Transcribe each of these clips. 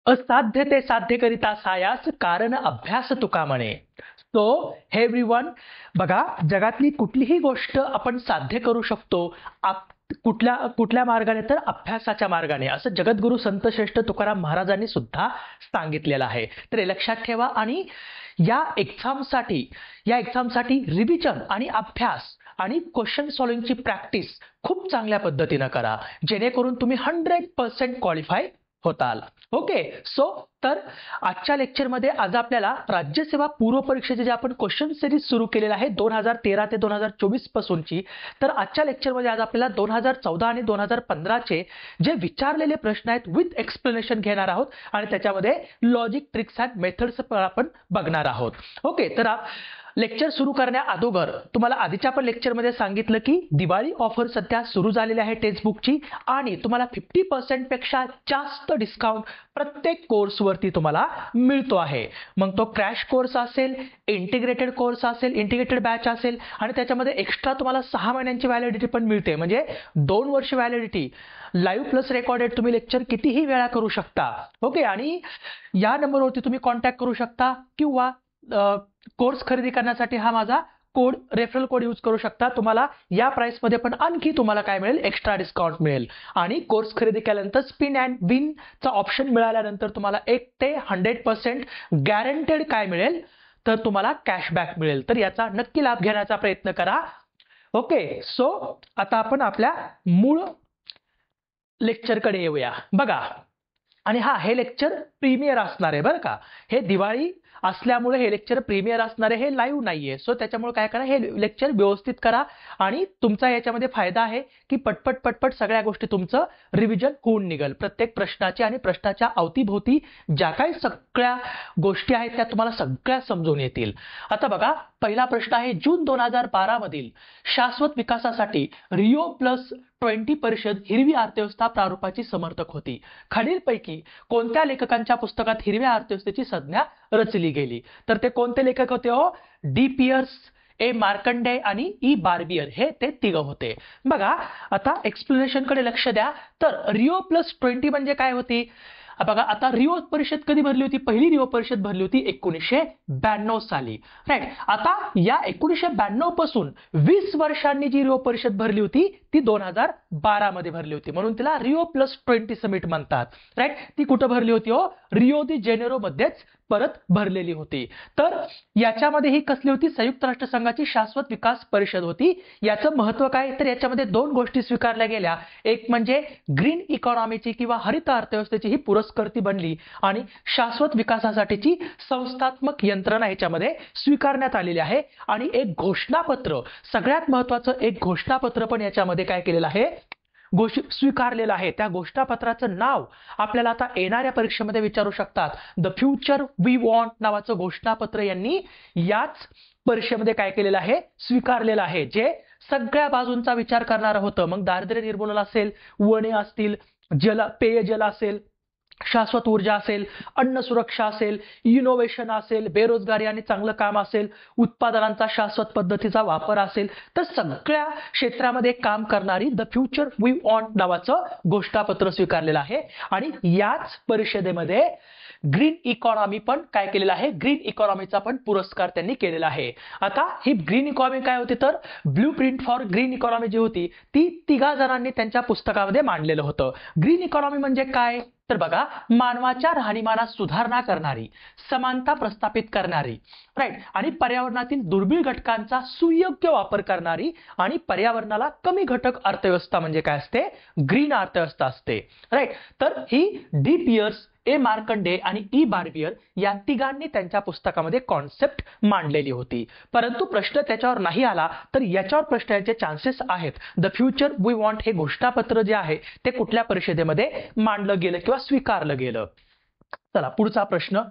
असाध्य ते साध्य करिता सायास कारण अभ्यास तुका म्हणे. सो हे एव्हरीवन, बघा, जगातली कुठलीही गोष्ट आपण साध्य करू शकतो कुठल्या कुठल्या मार्गाने, तर अभ्यासाच्या मार्गाने, असं जगद्गुरु संत श्रेष्ठ तुकाराम महाराजांनी सुद्धा सांगितलेलं आहे. तर हे लक्षात ठेवा. आणि या एक्झामसाठी रिव्हिजन आणि अभ्यास आणि क्वेश्चन सॉल्व्हिंगची प्रॅक्टिस खूप चांगल्या पद्धतीनं करा, जेणेकरून तुम्ही 100% क्वालिफाय होताल. ओके. सो तर आजच्या लेक्चरमध्ये आज आपल्याला राज्यसेवा पूर्व परीक्षेचे जे आपण क्वेश्चन सिरीज सुरू केलेलं आहे 2013 ते 2024 पासूनची, तर आजच्या लेक्चरमध्ये आज आपल्याला 2014 आणि 2015 चे जे विचारलेले प्रश्न आहेत विथ एक्सप्लेनेशन घेणार आहोत आणि त्याच्यामध्ये लॉजिक, ट्रिक्स अँड मेथड्स आपण बघणार आहोत. ओके. तर लेक्चर सुरू करण्या अगोदर तुम्हाला आधीच्या पण लेक्चरमध्ये सांगितलं की दिवाळी ऑफर सध्या सुरू झालेली आहे टेक्स्टबुकची, आणि तुम्हाला 50% पेक्षा जास्त डिस्काउंट प्रत्येक कोर्सवरती तुम्हाला मिळतो आहे. मग तो क्रॅश कोर्स असेल, इंटिग्रेटेड कोर्स असेल, इंटिग्रेटेड बॅच असेल, आणि त्याच्यामध्ये एक्स्ट्रा तुम्हाला 6 महिन्यांची व्हॅलिडिटी पण मिळते, म्हणजे 2 वर्ष व्हॅलिडिटी. लाईव्ह प्लस रेकॉर्डेड तुम्ही लेक्चर कितीही वेळा करू शकता. ओके. आणि या नंबरवरती तुम्ही कॉन्टॅक्ट करू शकता, किंवा कोर्स खरेदी करण्यासाठी हा माझा कोड, रेफरल कोड यूज करू शकता. तुम्हाला या प्राइस मध्ये पण आणखी तुम्हाला काय मिळेल, एक्स्ट्रा डिस्काउंट मिळेल. आणि कोर्स खरेदी केल्यानंतर स्पिन अँड विन चा ऑप्शन मिळाल्यानंतर तुम्हाला 1 ते 100% गॅरंटेड काय मिळेल, तर तुम्हाला कॅशबॅक मिळेल. तर याचा नक्की लाभ घेण्याचा प्रयत्न करा. ओके. सो आता आपण आपल्या मूळ लेक्चरकडे येऊया. बघा, आणि हे लेक्चर प्रीमियर असणार आहे बरं का. हे दिवाळी असल्यामुळे हे लेक्चर प्रीमियर असणार आहे, हे लाईव्ह नाहीये. सो त्याच्यामुळे काय करा, हे लेक्चर व्यवस्थित करा, आणि तुमचा याच्यामध्ये फायदा आहे की पटपट सगळ्या गोष्टी तुमचं रिव्हिजन होऊन निघेल. प्रत्येक प्रश्नाची आणि प्रश्नाच्या अवतीभोवती ज्या काही सगळ्या गोष्टी आहेत त्या तुम्हाला सगळ्या समजून येतील. आता बघा, पहिला प्रश्न आहे, जून 2012 मधील शाश्वत विकासासाठी रिओ+20 परिषद हिरवी अर्थव्यवस्था प्रारूपाची समर्थक होती. खालीलपैकी कोणत्या लेखकांच्या पुस्तकात हिरव्या अर्थव्यवस्थेची संज्ञा रचली गेली? तर ते कोणते लेखक होते हो? डी पियर्स, ए मार्कंडे आणि ई बार्बियर, हे ते तिघ होते. बघा, आता एक्सप्लेनेशन कडे लक्ष द्या. तर रिओ+20 म्हणजे काय होती? बघा, आता रिओ परिषद कधी भरली होती? पहिली रिओ परिषद भरली होती 1992 साली. राईट. आता या 1992 पासून 20 वर्षांनी जी रिओ परिषद भरली होती ती 2012 मध्ये भरली होती, म्हणून तिला रिओ+20 समिट म्हणतात. राईट. ती कुठं भरली होती हो? रिओ दी जेनेरो मध्येच परत भरलेली होती. तर याच्यामध्ये ही कसली होती? संयुक्त राष्ट्र संघाची शाश्वत विकास परिषद होती. याचं महत्व काय? तर याच्यामध्ये 2 गोष्टी स्वीकारल्या गेल्या. एक म्हणजे ग्रीन इकॉनॉमीची किंवा हरित अर्थव्यवस्थेची ही पुरस्कर्ती बनली, आणि शाश्वत विकासासाठीची संस्थात्मक यंत्रणा याच्यामध्ये स्वीकारण्यात आलेली आहे. आणि एक घोषणापत्र, सगळ्यात महत्वाचं एक घोषणापत्र पण याच्यामध्ये काय केलेलं आहे? स्वीकारलेलं आहे. त्या घोषणापत्राचं नाव आपल्याला आता येणाऱ्या परीक्षेमध्ये विचारू शकतात. द फ्युचर वी वॉन्ट नावाचं घोषणापत्र यांनी याच परीक्षेमध्ये काय केलेलं आहे? स्वीकारलेलं आहे, जे सगळ्या बाजूंचा विचार करणारं होतं. मग दारिद्र्य निर्मूलन असेल, वने असतील, पेयजल असेल, शाश्वत ऊर्जा असेल, अन्न सुरक्षा असेल, इनोव्हेशन असेल, बेरोजगारी आणि चांगलं काम असेल, उत्पादनांचा शाश्वत पद्धतीचा वापर असेल, तर सगळ्या क्षेत्रामध्ये काम करणारी द फ्युचर वी वॉन्ट नावाचं घोषणापत्र स्वीकारलेलं आहे. आणि याच परिषदेमध्ये ग्रीन इकॉनॉमी पण काय केलेलं आहे? ग्रीन इकॉनॉमीचा पण पुरस्कार त्यांनी केलेला आहे. आता ही ग्रीन इकॉनॉमी काय होती? तर blueprint for green economy जी होती ती 3 जणांनी त्यांच्या पुस्तकामध्ये मांडलेलं होतं. ग्रीन इकॉनॉमी म्हणजे काय? तर बघा, मानवाच्या राहणीमानात सुधारणा करणारी, समानता प्रस्थापित करणारी, राईट, आणि पर्यावरणातील दुर्मिळ घटकांचा सुयोग्य वापर करणारी आणि पर्यावरणाला कमी घटक अर्थव्यवस्था म्हणजे काय असते? ग्रीन अर्थव्यवस्था असते. राईट. तर ही डी पियर्स, ए मार्कंडे आणि ई बार्बियर या तिघांनी त्यांच्या पुस्तकामध्ये कॉन्सेप्ट मांडलेली होती. परंतु प्रश्न त्याच्यावर नाही आला, तर याच्यावर प्रश्न याचे चान्सेस आहेत. द फ्युचर वी वॉन्ट हे घोषणापत्र जे आहे ते कुठल्या परिषदेमध्ये मांडलं गेलं किंवा स्वीकारलं गेलं? चला, पुढचा प्रश्न.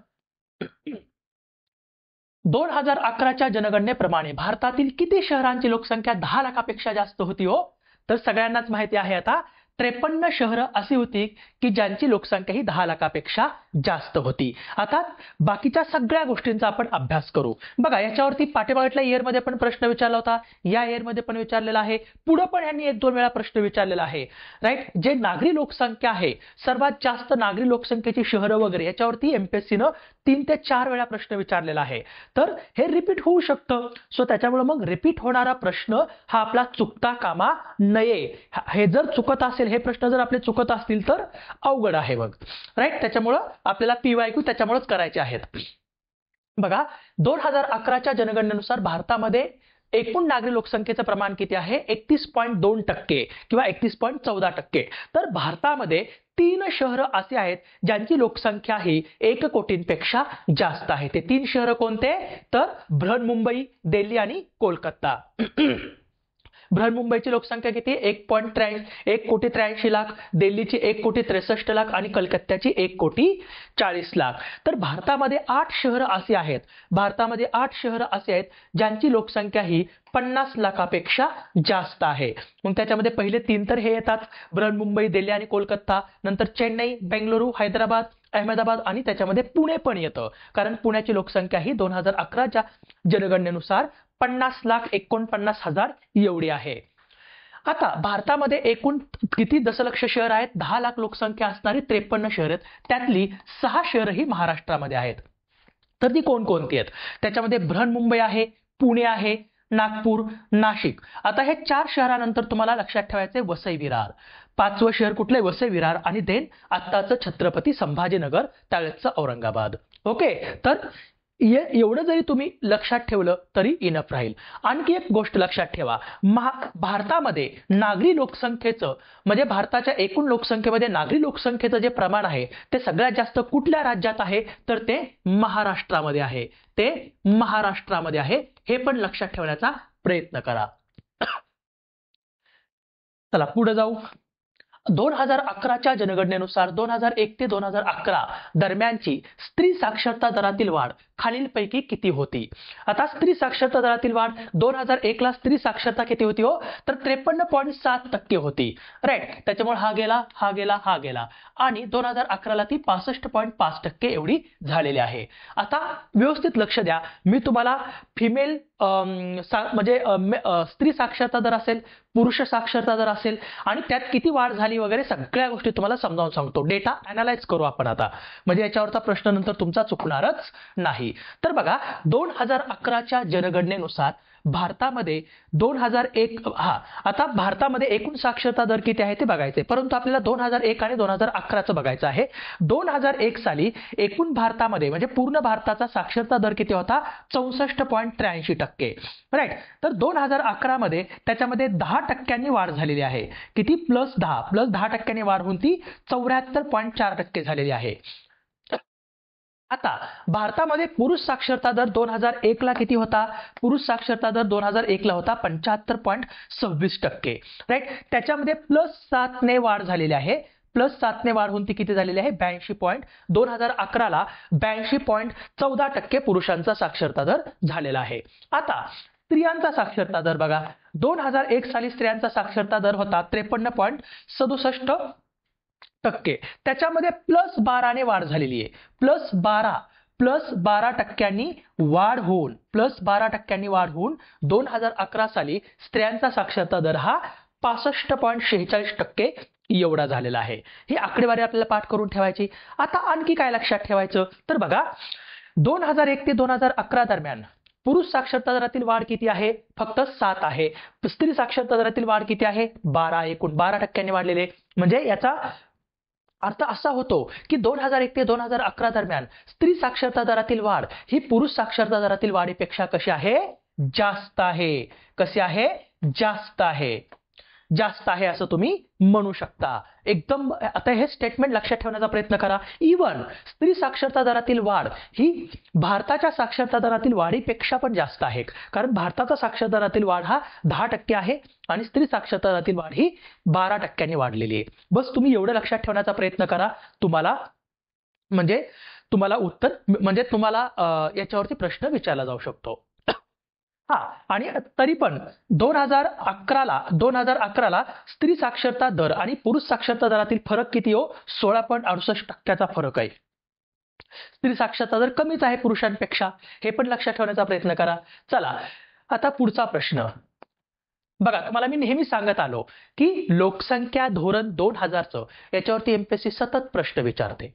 2011च्या जनगणनेप्रमाणे भारतातील किती शहरांची लोकसंख्या 10 लाखापेक्षा जास्त होती हो? तर सगळ्यांनाच माहिती आहे आता 53 शहरं अशी होती की ज्यांची लोकसंख्या ही 10 लाखापेक्षा जास्त होती. आता बाकीच्या सगळ्या गोष्टींचा आपण अभ्यास करू. बघा, याच्यावरती पाठीमागच्या इयरमध्ये पण प्रश्न विचारला होता, या इयरमध्ये पण विचारलेला आहे, पुढे पण यांनी 1-2 वेळा प्रश्न विचारलेला आहे. राईट, जे नागरी लोकसंख्या आहे, सर्वात जास्त नागरी लोकसंख्येची शहरं वगैरे, याच्यावरती एमपीएससीनं 3 ते 4 वेळा प्रश्न विचारलेला आहे. तर हे रिपीट होऊ शकतं. सो त्याच्यामुळे मग रिपीट होणारा प्रश्न हा आपला चुकता कामा नये. हे जर चुकत असेल, हे प्रश्न जर आपले चुकत असतील तर अवघड आहे मग. राईट, त्याच्यामुळं आपल्याला PYQ त्याच्यामुळेच करायचे आहेत. बघा, 2011च्या जनगणनेनुसार भारतामध्ये एकूण नागरी लोकसंख्येचं प्रमाण किती आहे? 31.2% किंवा 31.14%. तर भारतामध्ये 3 शहरं असे आहेत ज्यांची लोकसंख्या ही 1 कोटींपेक्षा जास्त आहे. ते 3 शहरं कोणते? तर बृहन्मुंबई, दिल्ली आणि कोलकाता. बृहन्मुंबईची लोकसंख्या किती? 1,83,00,000, दिल्लीची 1,63,00,000 आणि कलकत्त्याची 1,40,00,000. तर भारतामध्ये 8 शहरं अशी आहेत, भारतामध्ये 8 शहरं अशी आहेत ज्यांची लोकसंख्या ही 50 लाखापेक्षा जास्त आहे. मग त्याच्यामध्ये पहिले 3 तर हे येतात, बृहन्मुंबई, दिल्ली आणि कोलकाता. नंतर चेन्नई, बेंगळुरू, हैदराबाद, अहमदाबाद आणि त्याच्यामध्ये पुणे पण येतं, कारण पुण्याची लोकसंख्या ही 2011च्या जनगणनेनुसार 50,49,000 एवढी आहे. आता भारतामध्ये एकूण किती दशलक्ष शहर आहेत? 10 लाख लोकसंख्या असणारी 53 शहर आहेत, त्यातली 6 शहरं ही महाराष्ट्रामध्ये आहेत. तर ती कोणकोणती आहेत? त्याच्यामध्ये बृहन्मुंबई आहे, पुणे आहे, नागपूर, नाशिक. आता हे 4 शहरानंतर तुम्हाला लक्षात ठेवायचे वसई विरार. 5वं शहर कुठले? वसई विरार. आणि देन आत्ताचं छत्रपती संभाजीनगर, त्यावेळेचं औरंगाबाद. ओके, तर एवढं जरी तुम्ही लक्षात ठेवलं तरी इनफ राहील. आणखी एक गोष्ट लक्षात ठेवा, भारतामध्ये नागरी लोकसंख्येचं म्हणजे भारताच्या एकूण लोकसंख्येमध्ये नागरी लोकसंख्येचं जे प्रमाण आहे ते सगळ्यात जास्त कुठल्या राज्यात आहे? तर ते महाराष्ट्रामध्ये आहे. ते महाराष्ट्रामध्ये आहे. हे पण लक्षात ठेवण्याचा प्रयत्न करा. चला पुढे जाऊ. 2011च्या जनगणनेनुसार 2001 ते 2011 दरम्यानची स्त्री साक्षरता दरातील वाढ खालीलपैकी किती होती? आता स्त्री साक्षरता दरातील वाढ 2001 ला स्त्री साक्षरता किती होती हो? तर 53.7% होती. राईट, त्याच्यामुळे हा गेला, हा गेला, हा गेला, आणि 2011 ला ती 65.5% एवढी झालेली आहे. आता व्यवस्थित लक्ष द्या, मी तुम्हाला फिमेल म्हणजे स्त्री साक्षरता दर असेल, पुरुष साक्षरता दर असेल आणि त्यात किती वाढ झाली वगैरे सगळ्या गोष्टी तुम्हाला समजावून सांगतो. डेटा अनालाइज करू आपण आता, म्हणजे याच्यावरचा प्रश्न नंतर तुमचा चुकणारच नाही. तर बघा, 2011च्या जनगणनेनुसार भारतामध्ये 2001 आता भारतामध्ये एकूण साक्षरता दर किती आहे ते बघायचे, परंतु आपल्याला 2001 आणि 2011चं बघायचं आहे. 2001 साली एकूण भारतामध्ये म्हणजे पूर्ण भारताचा साक्षरता दर किती होता? 64.83%. राईट, तर 2011 मध्ये त्याच्यामध्ये 10% वाढ झालेली आहे. किती? +10% वाढ होऊन ती 74.4% झालेली आहे. आता भारतामध्ये पुरुष साक्षरता दर 2001 ला किती होता? पुरुष साक्षरता दर 2001 ला होता 75.26%. राईट, त्याच्यामध्ये +7 ने वाढ झालेली आहे. +7 ने वाढ होऊन ती किती झालेली आहे? 2011 ला 82.14% पुरुषांचा साक्षरता दर झालेला आहे. आता स्त्रियांचा साक्षरता दर बघा, 2001 साली स्त्रियांचा साक्षरता दर होता 53.67%. त्याच्यामध्ये +12 ने वाढ झालेली आहे. +12% वाढ होऊन 2011 साली स्त्रियांचा साक्षरता दर हा 65.46% एवढा झालेला आहे. ही आकडेवारी आपल्याला पाठ करून ठेवायची. आता आणखी काय लक्षात ठेवायचं, तर बघा 2001 ते 2011 दरम्यान पुरुष साक्षरता दरातील वाढ किती आहे? फक्त 7 आहे. स्त्री साक्षरता दरातील वाढ किती आहे? 12. एकूण 12% वाढलेले. म्हणजे याचा अर्थ असा होतो की 2001 ते 2011 दरम्यान स्त्री साक्षरता दरातील वाढ ही पुरुष साक्षरता दरातील वाढीपेक्षा कशी आहे? जास्त आहे. कशी आहे? जास्त आहे. जास्त आहे असं तुम्ही म्हणू शकता. एकदम आता हे स्टेटमेंट लक्षात ठेवण्याचा प्रयत्न करा. इव्हन स्त्री साक्षरता दरातील वाढ ही भारताच्या साक्षरता दरातील वाढीपेक्षा पण जास्त आहे, कारण भारताचा साक्षरता दरातील वाढ हा 10% आहे आणि स्त्री साक्षरता दरातील वाढ ही 12% वाढलेली आहे. बस तुम्ही एवढं लक्षात ठेवण्याचा प्रयत्न करा. तुम्हाला उत्तर म्हणजे तुम्हाला याच्यावरती प्रश्न विचारला जाऊ शकतो. हा, आणि तरी पण 2011ला स्त्री साक्षरता दर आणि पुरुष साक्षरता दरातील फरक किती हो? 16.68% फरक आहे. स्त्री साक्षरता दर कमीच आहे पुरुषांपेक्षा, हे पण लक्षात ठेवण्याचा प्रयत्न करा. चला आता पुढचा प्रश्न बघा. तुम्हाला मी नेहमी सांगत आलो की लोकसंख्या धोरण 2000चं याच्यावरती एमपीएससी सतत प्रश्न विचारते.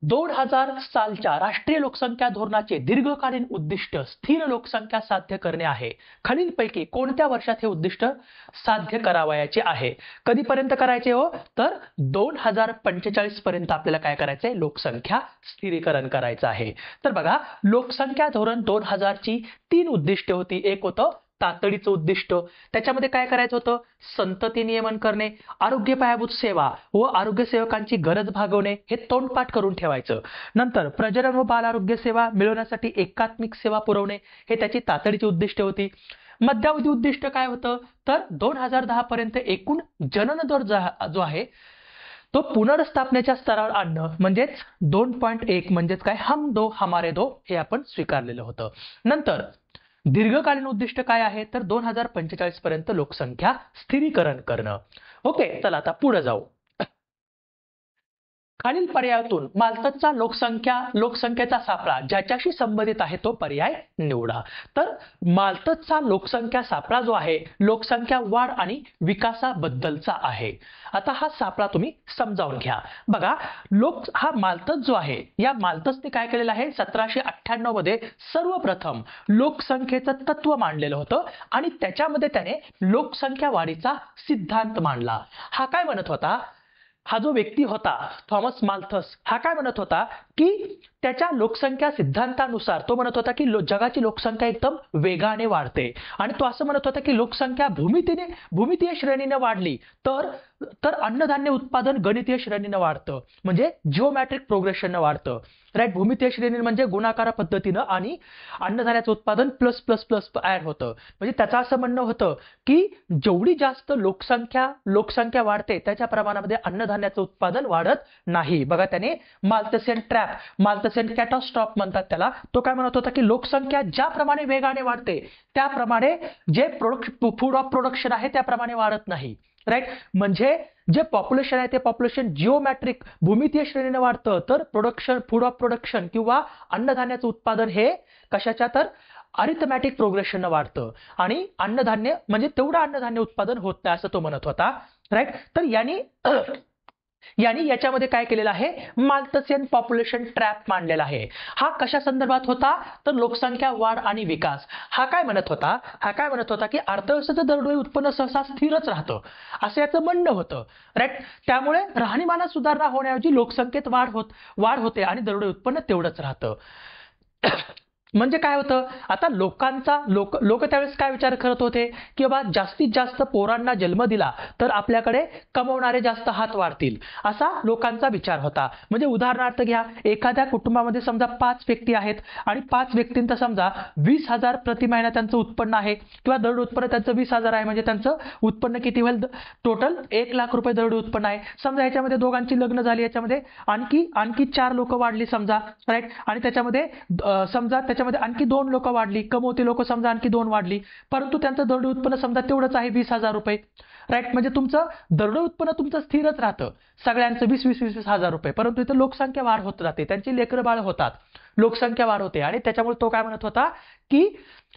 2000 सालच्या राष्ट्रीय लोकसंख्या धोरणाचे दीर्घकालीन उद्दिष्ट स्थिर लोकसंख्या साध्य करणे आहे. खालीलपैकी कोणत्या वर्षात हे उद्दिष्ट साध्य करावयाचे आहे? कधीपर्यंत करायचे हो? तर 2045 पर्यंत आपल्याला काय करायचंय? लोकसंख्या स्थिरीकरण करायचं आहे. तर बघा, लोकसंख्या धोरण 2000ची 3 उद्दिष्टे होती. एक होतं तातडीचं उद्दिष्ट, त्याच्यामध्ये काय करायचं होतं? संतती नियमन करणे, आरोग्य पायाभूत सेवा व आरोग्य सेवकांची गरज भागवणे, हे तोंडपाठ करून ठेवायचं. नंतर प्रजनन व बाल आरोग्य सेवा मिळवण्यासाठी एकात्मिक सेवा पुरवणे, हे त्याची तातडीची उद्दिष्टे होती. मध्यावधी उद्दिष्ट काय होतं? तर 2010 पर्यंत एकूण जनन दर जो आहे तो पुनर्स्थापनेच्या स्तरावर आणणं, म्हणजेच 2.1 म्हणजेच काय? हम दो हमारे दो, हे आपण स्वीकारलेलं होतं. नंतर दीर्घकालीन उद्दिष्ट काय आहे? तर 2045 पर्यंत लोकसंख्या स्थिरीकरण करणं. ओके, चला आता पुढे जाऊ. खालील पर्यायातून मालतचा लोकसंख्येचा सापळा ज्याच्याशी संबंधित आहे तो पर्याय निवडा. तर मालतचा लोकसंख्या सापळा जो आहे लोकसंख्या वाढ आणि विकासाबद्दलचा आहे. आता हा सापळा तुम्ही समजावून घ्या. बघा, हा मालतच जो आहे, या मालतसने काय केलेलं आहे? 1798 मध्ये सर्वप्रथम लोकसंख्येचं तत्व मांडलेलं होतं आणि त्याच्यामध्ये त्याने लोकसंख्या वाढीचा सिद्धांत मांडला. हा काय म्हणत होता? हा जो व्यक्ती होता थॉमस माल्थस, हा काय म्हणत होता की त्याच्या लोकसंख्या सिद्धांतानुसार तो म्हणत होता की जगाची लोकसंख्या एकदम वेगाने वाढते आणि तो असं म्हणत होता की लोकसंख्या भूमितीय श्रेणीने वाढली तर अन्नधान्य उत्पादन गणितीय श्रेणीने वाढतं, म्हणजे जिओमॅट्रिक प्रोग्रेशनने वाढतं. राईट, भूमितीय श्रेणी म्हणजे गुणाकार पद्धतीनं आणि अन्नधान्याचं उत्पादन प्लस प्लस प्लस ऍड होतं. म्हणजे त्याचं असं म्हणणं होतं की जेवढी जास्त लोकसंख्या वाढते त्याच्या प्रमाणामध्ये अन्नधान्याचं उत्पादन वाढत नाही. बघा, त्याने माल्थसियन कॅटास्ट्रॉफ म्हणतात त्याला, तो काय म्हणत होता की लोकसंख्या ज्याप्रमाणे वेगाने वाढते त्याप्रमाणे जे फूड ऑफ प्रोडक्शन आहे त्याप्रमाणे वाढत नाही. राईट, म्हणजे जे पॉप्युलेशन आहे ते पॉप्युलेशन जिओमॅट्रिक भूमितीय श्रेणीने वाढतं, तर फूड ऑफ प्रोडक्शन किंवा अन्नधान्याचं उत्पादन हे कशाच्या? तर अरिथमॅटिक प्रोग्रेशनने वाढतं आणि अन्नधान्य म्हणजे तेवढं अन्नधान्य उत्पादन होत नाही असं तो म्हणत होता. राईट, तर यांनी याच्यामध्ये काय केलेलं आहे? माल्थसियन पॉप्युलेशन ट्रॅप मांडलेला आहे. हा कशा संदर्भात होता? तर लोकसंख्या वाढ आणि विकास. हा काय म्हणत होता की अर्थव्यवस्थेचं दरडोई उत्पन्न सहसा स्थिरच राहतं असं याचं म्हणणं होतं. राईट, त्यामुळे राहणीमानात सुधारणा होण्याऐवजी लोकसंख्येत वाढ होते आणि दरडोई उत्पन्न तेवढंच राहतं. म्हणजे काय होतं? आता लोक त्यावेळेस काय विचार करत होते की बाबा जास्तीत जास्त पोरांना जन्म दिला तर आपल्याकडे कमवणारे जास्त हात वाढतील, असा लोकांचा विचार होता. म्हणजे उदाहरणार्थ घ्या, एखाद्या कुटुंबामध्ये समजा 5 व्यक्ती आहेत आणि 5 व्यक्तींचं समजा 20,000 प्रति महिना त्यांचं उत्पन्न आहे किंवा दरडोई उत्पन्न त्यांचं 20,000 आहे, म्हणजे त्यांचं उत्पन्न किती होईल? टोटल 1 लाख रुपये दरडोई उत्पन्न आहे. समजा याच्यामध्ये दोघांची लग्न झाली, याच्यामध्ये आणखी 4 लोक वाढली समजा. राईट, आणि त्याच्यामध्ये आणखी 2 लोक वाढली, कमवती लोक समजा आणखी 2 वाढली, परंतु त्यांचं दरडोई उत्पन्न समजा तेवढंच आहे 20,000 रुपये. राईट, म्हणजे तुमचं दरडोई उत्पन्न तुमचं स्थिरच राहतं सगळ्यांचं 20,000 रुपये, परंतु इथं लोकसंख्या वाढ होत जाते, त्यांची लेकरं बाळ होतात, लोकसंख्या वाढ होते. आणि त्याच्यामुळे तो काय म्हणत होता की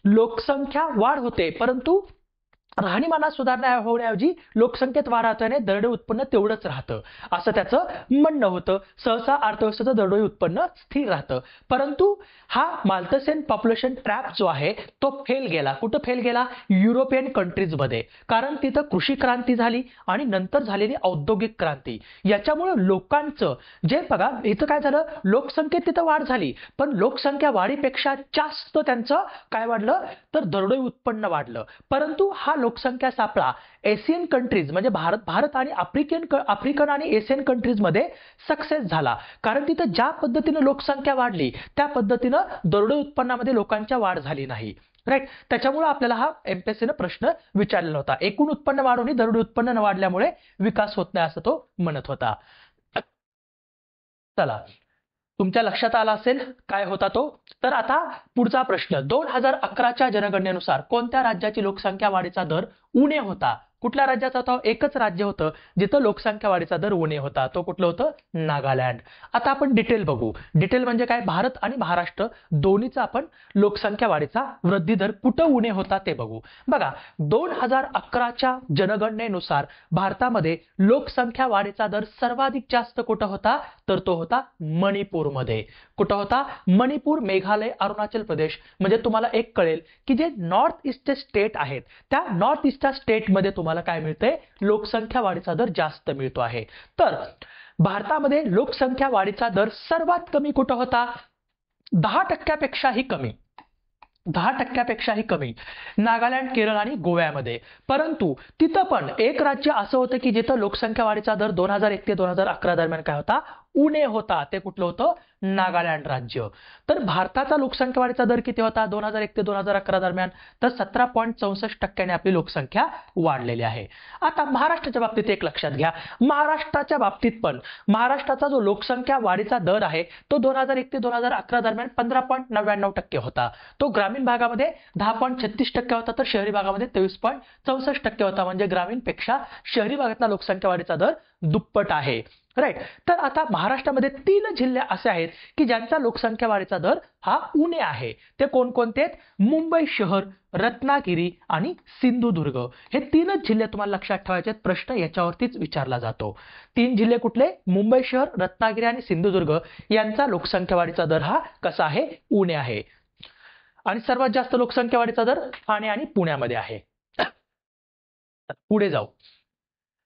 लोकसंख्या वाढ होते परंतु राहणीमानात सुधारणा होण्याऐवजी लोकसंख्येत वाढ होते दरडोई उत्पन्न तेवढंच राहतं असं त्याचं म्हणणं होतं. सहसा अर्थव्यवस्थेचं दरडोई उत्पन्न स्थिर राहतं. परंतु हा माल्थसियन पॉप्युलेशन ट्रॅप जो आहे तो फेल गेला. कुठं फेल गेला? युरोपियन कंट्रीजमध्ये. कारण तिथं कृषी क्रांती झाली आणि नंतर झालेली औद्योगिक क्रांती, याच्यामुळे लोकांचं जे बघा इथं काय झालं, लोकसंख्येत तिथं वाढ झाली पण लोकसंख्या वाढीपेक्षा जास्त त्यांचं काय वाढलं? तर दरडोई उत्पन्न वाढलं. परंतु हा लोकसंख्या सापळा एशियन कंट्रीज म्हणजे भारत आणि आफ्रिकन आणि एशियन कंट्रीजमध्ये सक्सेस झाला, कारण तिथं ज्या पद्धतीने लोकसंख्या वाढली त्या पद्धतीनं दरडोई उत्पन्नामध्ये लोकांच्या वाढ झाली नाही. राईट, त्याच्यामुळे आपल्याला हा एमपीएससीने प्रश्न विचारलेला होता. एकूण उत्पन्न वाढवणे दरडोई उत्पन्न न वाढल्यामुळे विकास होत नाही असं तो म्हणत होता. चला तुमच्या लक्षात आला असेल काय होता तो. तर आता पुढचा प्रश्न, 2011च्या जनगणनेनुसार कोणत्या राज्याची लोकसंख्या वाढीचा दर उणे होता? कुठल्या राज्याचा होता? एकच राज्य होतं जिथं लोकसंख्या वाढीचा दर उणे होता. तो कुठलं होतं? नागालँड. आता आपण डिटेल बघू. डिटेल म्हणजे काय? भारत आणि महाराष्ट्र दोन्हीचा आपण लोकसंख्या वाढीचा वृद्धी दर कुठं उणे होता ते बघू. बघा, 2011च्या जनगणनेनुसार भारतामध्ये लोकसंख्या वाढीचा दर सर्वाधिक जास्त कुठं होता? तर तो होता मणिपूरमध्ये. कुठं होता? मणिपूर, मेघालय, अरुणाचल प्रदेश. म्हणजे तुम्हाला एक कळेल की जे नॉर्थ ईस्ट स्टेट आहेत त्या नॉर्थ ईस्टच्या स्टेटमध्ये तुम्हाला काय मिळतंय? लोकसंख्या वाढीचा दर जास्त मिळतो आहे. तर भारतामध्ये लोकसंख्या वाढीचा दर सर्वात कमी कुठं होता? 10%पेक्षाही कमी. 10%पेक्षाही कमी नागालँड, केरळ आणि गोव्यामध्ये. परंतु तिथं पण एक राज्य असं होतं की जिथं लोकसंख्या वाढीचा दर 2001 ते 2011 दरम्यान काय होता? उणे होता. ते कुठलं होतं? नागालँड राज्य. तर भारताचा लोकसंख्या वाढीचा दर किती होता 2001 ते 2011 दरम्यान? तर 17.64% आपली लोकसंख्या वाढलेली आहे. आता महाराष्ट्राच्या बाबतीत एक लक्षात घ्या. महाराष्ट्राच्या बाबतीत पण महाराष्ट्राचा जो लोकसंख्या वाढीचा दर आहे तो 2001 ते 2011 दरम्यान 15.99% होता. तो ग्रामीण भागामध्ये 10.36% होता, तर शहरी भागामध्ये 23.64% होता. म्हणजे ग्रामीणपेक्षा शहरी भागातला लोकसंख्या वाढीचा दर दुप्पट आहे. राईट. तर आता महाराष्ट्रामध्ये 3 जिल्हे असे आहेत की ज्यांचा लोकसंख्या वाढीचा दर हा उणे आहे. ते कोणकोणते आहेत? मुंबई शहर, रत्नागिरी आणि सिंधुदुर्ग. हे 3च जिल्हे तुम्हाला लक्षात ठेवायचे आहेत. प्रश्न याच्यावरतीच विचारला जातो. 3 जिल्हे कुठले? मुंबई शहर, रत्नागिरी आणि सिंधुदुर्ग यांचा लोकसंख्या वाढीचा दर हा कसा आहे? उणे आहे. आणि सर्वात जास्त लोकसंख्या वाढीचा दर ठाणे आणि पुण्यामध्ये आहे. पुढे जाऊ.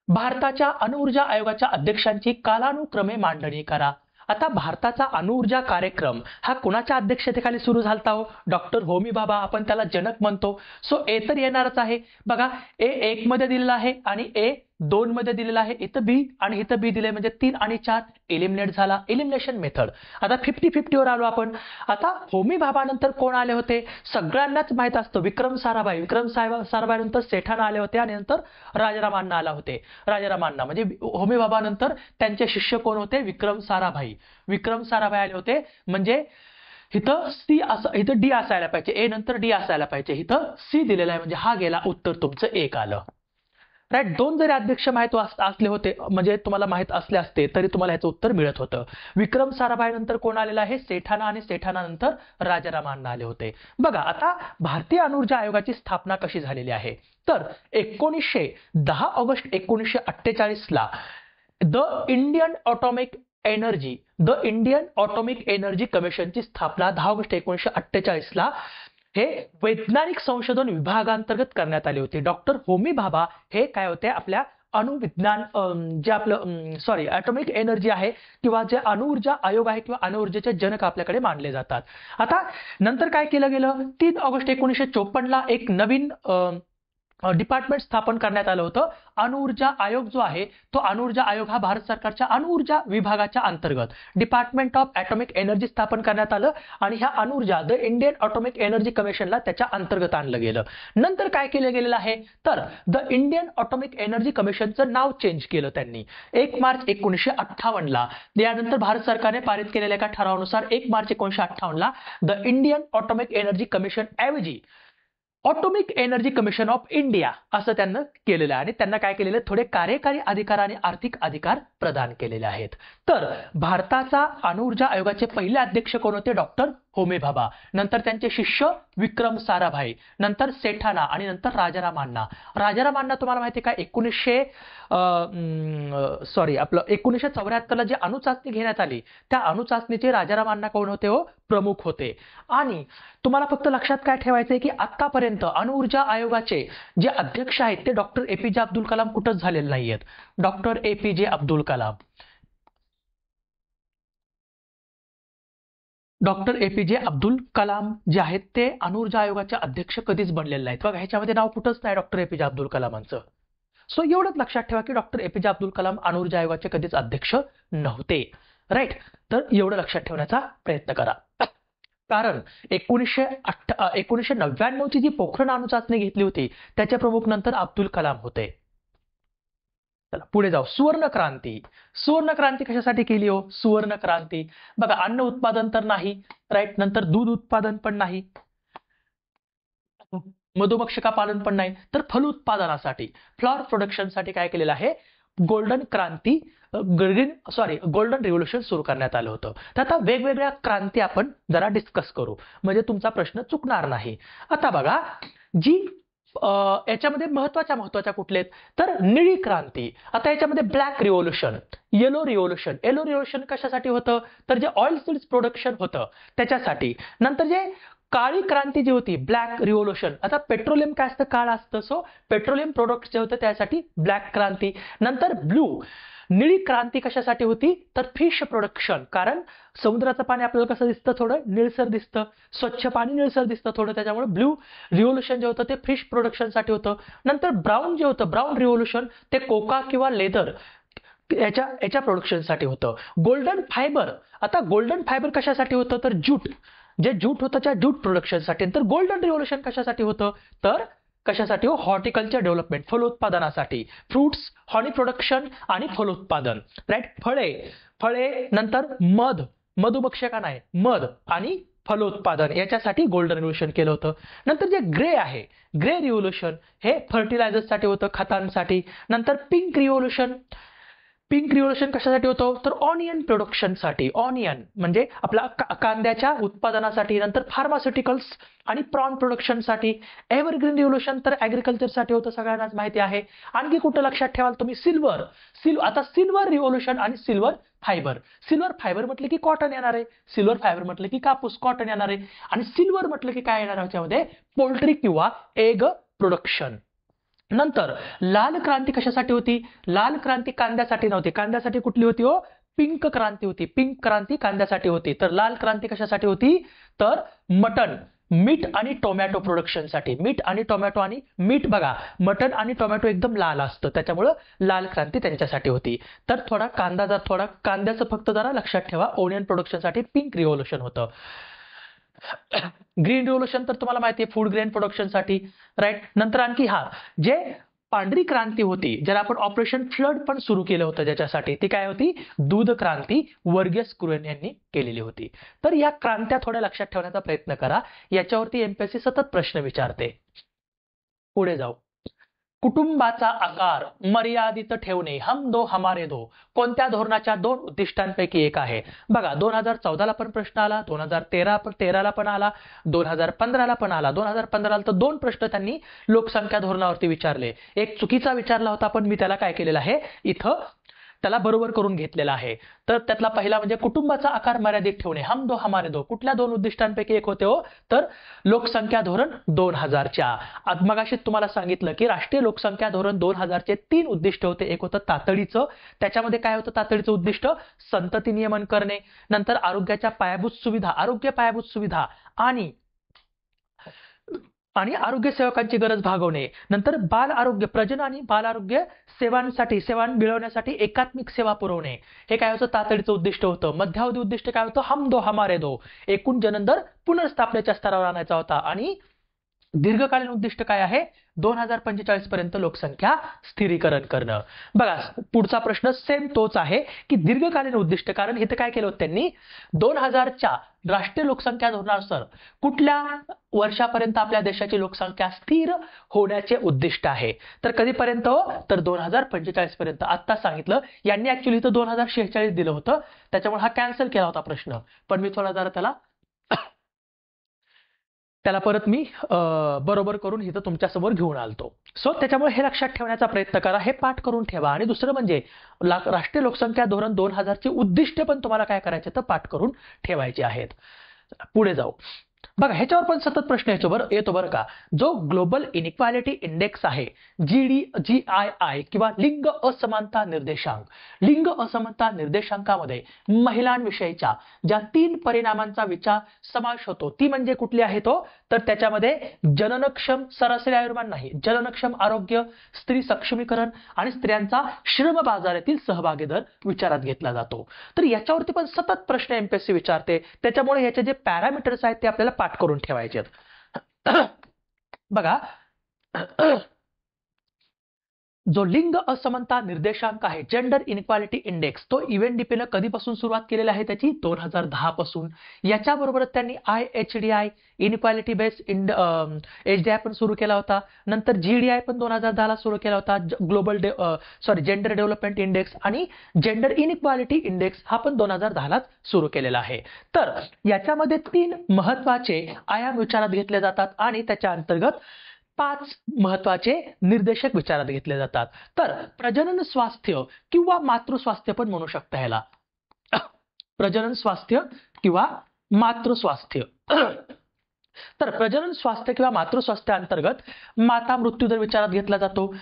भारताच्या अणुऊर्जा आयोगाच्या अध्यक्षांची कालानुक्रमे मांडणी करा. आता भारताचा अणुऊर्जा कार्यक्रम हा कुणाच्या अध्यक्षतेखाली सुरू झालता हो? डॉक्टर होमी भाभा. आपण त्याला जनक म्हणतो. सो ए तर येणारच आहे. बघा, A1 मध्ये दिलेला आहे आणि A2 मध्ये दिलेला आहे. इथं बी आणि इथं बी दिले म्हणजे 3 आणि 4 एलिमिनेट झाला. Elimination method. आता 50-50 वर आलो आपण. आता होमी भाभा नंतर कोण आले होते? सगळ्यांनाच माहित असतं, विक्रम साराभाई. विक्रम साराभाई नंतर सेठाना आले होते आणि नंतर राजाराम अण्णा आला होते. राजाराम अण्णा म्हणजे होमी भाभा नंतर त्यांचे शिष्य कोण होते? विक्रम साराभाई. विक्रम साराभाई आले होते. म्हणजे इथं सी असं, इथं डी असायला पाहिजे. ए नंतर डी असायला पाहिजे. इथं सी दिलेला आहे म्हणजे हा गेला. उत्तर तुमचं एक आलं. राईट. 2 जरी अध्यक्ष माहित असले होते, म्हणजे तुम्हाला माहित असले असते तरी तुम्हाला याचं उत्तर मिळत होतं. विक्रम साराभाई नंतर कोण आलेला आहे? सेठाना. आणि सेठाना नंतर राजाराम अण्णा आले होते. बघा, आता भारतीय अणुऊर्जा आयोगाची स्थापना कशी झालेली आहे? तर 10 ऑगस्ट 1948 ला द इंडियन ऑटोमिक एनर्जी कमिशनची स्थापना 10 ऑगस्ट 1948 ला हे वैज्ञानिक संशोधन विभागांतर्गत करण्यात आली होती. डॉक्टर होमी भाभा हे काय होते? आपल्या अणुविज्ञान जे आपलं ॲटॉमिक एनर्जी आहे किंवा जे अणुऊर्जा आयोग आहे किंवा अणुऊर्जेचे जनक आपल्याकडे मानले जातात. आता नंतर काय केलं गेलं? 3 ऑगस्ट 1954 ला एक नवीन डिपार्टमेंट स्थापन करण्यात आलं होतं. अणुऊर्जा आयोग जो आहे तो अणुऊर्जा आयोग हा भारत सरकारच्या अणुऊर्जा विभागाच्या अंतर्गत डिपार्टमेंट ऑफ ॲटॉमिक एनर्जी स्थापन करण्यात आलं आणि ह्या अणुऊर्जा द इंडियन ऑटोमिक एनर्जी कमिशनला त्याच्या अंतर्गत आणलं गेलं. नंतर काय केलं गेलेलं आहे? तर द इंडियन ऑटोमिक एनर्जी कमिशनचं नाव चेंज केलं त्यांनी 1 मार्च 1958 ला. यानंतर भारत सरकारने पारित केलेल्या एका ठरावानुसार 1 मार्च 1958 ला the Indian atomic energy commission ऐवजी atomic energy commission of India असं त्यांना केलेलं आहे. आणि त्यांना काय केलेलं? थोडे कार्यकारी अधिकार आणि आर्थिक अधिकार प्रदान केलेले आहेत. तर भारताचा अणुऊर्जा आयोगाचे पहिले अध्यक्ष कोण होते? डॉक्टर होमी भाभा. नंतर त्यांचे शिष्य विक्रम साराभाई, नंतर सेठाना आणि नंतर राजाराम अण्णा. राजाराम अण्णा तुम्हाला माहिती आहे का? 1974 ला जी अणुचाचणी घेण्यात आली त्या अणुचाचणीचे राजाराम अण्णा कोण होते हो? प्रमुख होते. आणि तुम्हाला फक्त लक्षात काय ठेवायचंय की आतापर्यंत अणुऊर्जा आयोगाचे जे अध्यक्ष आहेत ते डॉक्टर APJ अब्दुल कलाम कुठंच झालेले नाहीयेत. Doctor APJ Abdul Kalam. Doctor APJ Abdul Kalam जे आहेत ते अणुऊर्जा आयोगाचे अध्यक्ष कधीच बनलेले नाहीत. बघा, ह्याच्यामध्ये नाव कुठंच नाही डॉक्टर APJ अब्दुल कलामांचं. सो एवढंच लक्षात ठेवा की डॉक्टर APJ अब्दुल कलाम अणुऊर्जा आयोगाचे कधीच अध्यक्ष नव्हते. राईट. तर एवढं लक्षात ठेवण्याचा प्रयत्न करा. कारण 1999 ची जी पोखरण अणुचाचणी घेतली होती त्याचे प्रमुख नंतर अब्दुल कलाम होते. चला पुढे जाऊ. सुवर्ण क्रांती. सुवर्ण क्रांती कशासाठी केली हो? सुवर्ण क्रांती बघा, अन्न उत्पादन तर नाही, राईट. नंतर दूध उत्पादन पण नाही, मधुमक्षिका पालन पण नाही, तर फलोत्पादनासाठी, फ्लॉवर प्रोडक्शनसाठी काय केलेलं आहे? गोल्डन क्रांती, गोल्डन रिव्होल्युशन सुरू करण्यात आलं होतं. तर आता वेगवेगळ्या क्रांती आपण जरा डिस्कस करू, म्हणजे तुमचा प्रश्न चुकणार नाही. आता बघा, जी याच्यामध्ये महत्वाच्या कुठले आहेत? तर निळी क्रांती. आता याच्यामध्ये black revolution, yellow revolution. Yellow revolution कशासाठी होतं? तर जे ऑइल सीड्स प्रोडक्शन होतं त्याच्यासाठी. नंतर जे काळी क्रांती जी होती, ब्लॅक रिव्होल्युशन. आता पेट्रोलियम काय असतं? काळ असतं. सो पेट्रोलियम प्रोडक्ट जे होतं त्यासाठी ब्लॅक क्रांती. नंतर ब्लू, निळी क्रांती कशासाठी होती? तर फिश प्रोडक्शन. कारण समुद्राचं पाणी आपल्याला कसं दिसतं? थोडं निळसर दिसतं, स्वच्छ पाणी निळसर दिसतं थोडं, त्याच्यामुळे ब्लू रिव्होल्युशन जे होतं ते फिश प्रोडक्शनसाठी होतं. नंतर ब्राऊन जे होतं, ब्राऊन रिव्होल्युशन, ते कोका किंवा लेदर याच्या प्रोडक्शनसाठी होतं. Golden fibre. आता गोल्डन फायबर कशासाठी होतं? तर ज्यूट, जे ज्यूट होतं त्या ज्यूट प्रोडक्शनसाठी. तर गोल्डन रिव्होल्युशन कशासाठी होतं? तर कशासाठी हो? हॉर्टिकल्चर डेव्हलपमेंट, फलोत्पादनासाठी. फ्रुट्स, हॉनी प्रोडक्शन आणि फलोत्पादन, राईट. फळे नंतर मध, मधुमक्षिका नाही, मध आणि फलोत्पादन याच्यासाठी गोल्डन रिव्होल्युशन केलं होतं. नंतर जे ग्रे आहे, ग्रे रिव्होल्युशन, हे फर्टिलायझरसाठी होतं, खतांसाठी. नंतर पिंक रिव्होल्युशन, पिंक रिव्होल्युशन कशासाठी होतं? तर ऑनियन प्रोडक्शनसाठी. ऑनियन म्हणजे आपला कांद्याच्या उत्पादनासाठी. नंतर फार्मास्युटिकल्स आणि प्रॉन प्रोडक्शनसाठी. एव्हरग्रीन रिव्होल्युशन तर ऍग्रिकल्चरसाठी होतं, सगळ्यांनाच माहिती आहे. आणखी कुठं लक्षात ठेवाल तुम्ही? सिल्वर. आता सिल्वर रिव्होल्युशन आणि सिल्वर फायबर. सिल्वर फायबर म्हटलं की कॉटन येणार आहे, सिल्वर फायबर म्हटलं की कापूस, कॉटन येणार आहे. आणि सिल्वर म्हटलं की काय येणार आहे याच्यामध्ये? पोल्ट्री किंवा एग प्रोडक्शन. नंतर लाल क्रांती कशासाठी होती? लाल क्रांती कांद्यासाठी नव्हती. कांद्यासाठी कुठली होती हो? पिंक क्रांती होती. पिंक क्रांती कांद्यासाठी होती. तर लाल क्रांती कशासाठी होती? तर मटन, मीठ आणि टोमॅटो प्रोडक्शनसाठी. मीठ आणि टोमॅटो, आणि मीठ बघा, मटन आणि टोमॅटो एकदम लाल असतं, त्याच्यामुळं लाल क्रांती त्यांच्यासाठी होती. तर थोडा कांद्याचं फक्त जरा लक्षात ठेवा. ओनियन प्रोडक्शनसाठी पिंक रिव्होल्युशन होतं. ग्रीन रिव्होल्युशन तर तुम्हाला माहिती आहे, फूड ग्रेन प्रोडक्शनसाठी, राईट. नंतर आणखी जे पांढरी क्रांती होती, ज्याला आपण ऑपरेशन फ्लड पण सुरू केलं होतं, ज्याच्यासाठी ती काय होती? दूध क्रांती, वर्गीस कुरियन यांनी केलेली होती. तर या क्रांत्या थोड्या लक्षात ठेवण्याचा प्रयत्न करा, याच्यावरती एमपीएससी सतत प्रश्न विचारते. पुढे जाऊ. कुटुंबाचा आकार मर्यादित ठेवणे, हम दो हमारे दो, कोणत्या धोरणाच्या 2 उद्दिष्टांपैकी एक आहे? बघा, 2014ला पण प्रश्न आला, 2013ला पण आला, 2015ला पण आला. 2015ला तर 2 प्रश्न त्यांनी लोकसंख्या धोरणावरती विचारले. एक चुकीचा विचारला होता, पण मी त्याला काय केलेलं आहे इथं, त्याला बरोबर करून घेतलेला आहे. तर त्यातला पहिला म्हणजे कुटुंबाचा आकार मर्यादित ठेवणे, हम दो हमारे दो, कुठल्या 2 उद्दिष्टांपैकी एक होते हो? तर लोकसंख्या धोरण 2000च्या. मगाशी तुम्हाला सांगितलं की राष्ट्रीय लोकसंख्या धोरण 2000चे 3 उद्दिष्ट होते. एक होतं तातडीचं, त्याच्यामध्ये काय होतं तातडीचं उद्दिष्ट? संतती नियमन करणे. नंतर आरोग्य पायाभूत सुविधा आणि आरोग्य सेवकांची गरज भागवणे. नंतर बाल आरोग्य, प्रजनन आणि बाल आरोग्य सेवा मिळवण्यासाठी एकात्मिक सेवा पुरवणे. हे काय होतं? तातडीचं उद्दिष्ट होतं. मध्यावधी उद्दिष्ट काय होतं? हम दो हमारे दो, एकूण जननदर पुनर्स्थापनेच्या स्तरावर आणायचा होता. आणि दीर्घकालीन उद्दिष्ट काय आहे? 2045 पर्यंत लोकसंख्या स्थिरीकरण करणं. बघा, पुढचा प्रश्न सेम तोच आहे की दीर्घकालीन उद्दिष्ट, कारण इथं काय केलं होतं त्यांनी? 2000च्या राष्ट्रीय लोकसंख्या धोरणानुसार कुठल्या वर्षापर्यंत आपल्या देशाची लोकसंख्या स्थिर होण्याचे उद्दिष्ट आहे? तर कधीपर्यंत? तर 2045 पर्यंत. आता सांगितलं यांनी, ऍक्च्युली इथं 2046 दिलं होतं, त्याच्यामुळे हा कॅन्सल केला होता प्रश्न, पण मी थोडा जरा त्याला परत मी बरोबर करून इथं तुमच्यासमोर घेऊन आलतो. सो त्याच्यामुळे हे लक्षात ठेवण्याचा प्रयत्न करा, हे पाठ करून ठेवा. आणि दुसरं म्हणजे राष्ट्रीय लोकसंख्या धोरण 2000ची उद्दिष्ट पण तुम्हाला काय करायचे? तर पाठ करून ठेवायचे आहेत. पुढे जाऊ. बघा, ह्याच्यावर पण सतत प्रश्न येतो बरं का. जो ग्लोबल इनइक्वालिटी इंडेक्स आहे, GII किंवा लिंग असमानता निर्देशांक, लिंग असमानता निर्देशांकामध्ये महिलांविषयीच्या ज्या 3 परिणामांचा विचार समावेश होतो, ती म्हणजे कुठली आहे तो? तर त्याच्यामध्ये जननक्षम, सरासरी आयुर्मान नाही, जननक्षम आरोग्य, स्त्री सक्षमीकरण आणि स्त्रियांचा श्रम बाजारातील सहभागी दर विचारात घेतला जातो. तर याच्यावरती पण सतत प्रश्न एमपीएससी विचारते, त्याच्यामुळे याचे जे पॅरामीटर्स आहेत ते आपल्याला पाठ करून ठेवायचे आहेत. बघा, जो लिंग असमानता निर्देशांक आहे, जेंडर इनइक्वालिटी इंडेक्स, तो UNDP कधीपासून सुरुवात केलेला आहे त्याची 2010 पासून. याच्याबरोबरच त्यांनी IHDI इनइक्वालिटी बेस HDI पण सुरू केला होता. नंतर GDI पण 2010 ला सुरू केला होता, ग्लोबल जेंडर डेव्हलपमेंट इंडेक्स, आणि जेंडर इनइक्वालिटी इंडेक्स हा पण 2010 लाच सुरू केलेला आहे. तर याच्यामध्ये 3 महत्वाचे आयाम विचारात घेतले जातात आणि त्याच्या अंतर्गत 5 महत्वाचे निर्देशक विचारात घेतले जातात. तर प्रजनन स्वास्थ्य किंवा मातृस्वास्थ्य पण म्हणू शकता ह्याला. प्रजनन स्वास्थ्य किंवा मातृस्वास्थ्य. तर प्रजनन स्वास्थ्य किंवा मातृस्वास्थ्य अंतर्गत माता मृत्यूदर विचारात घेतला जातो.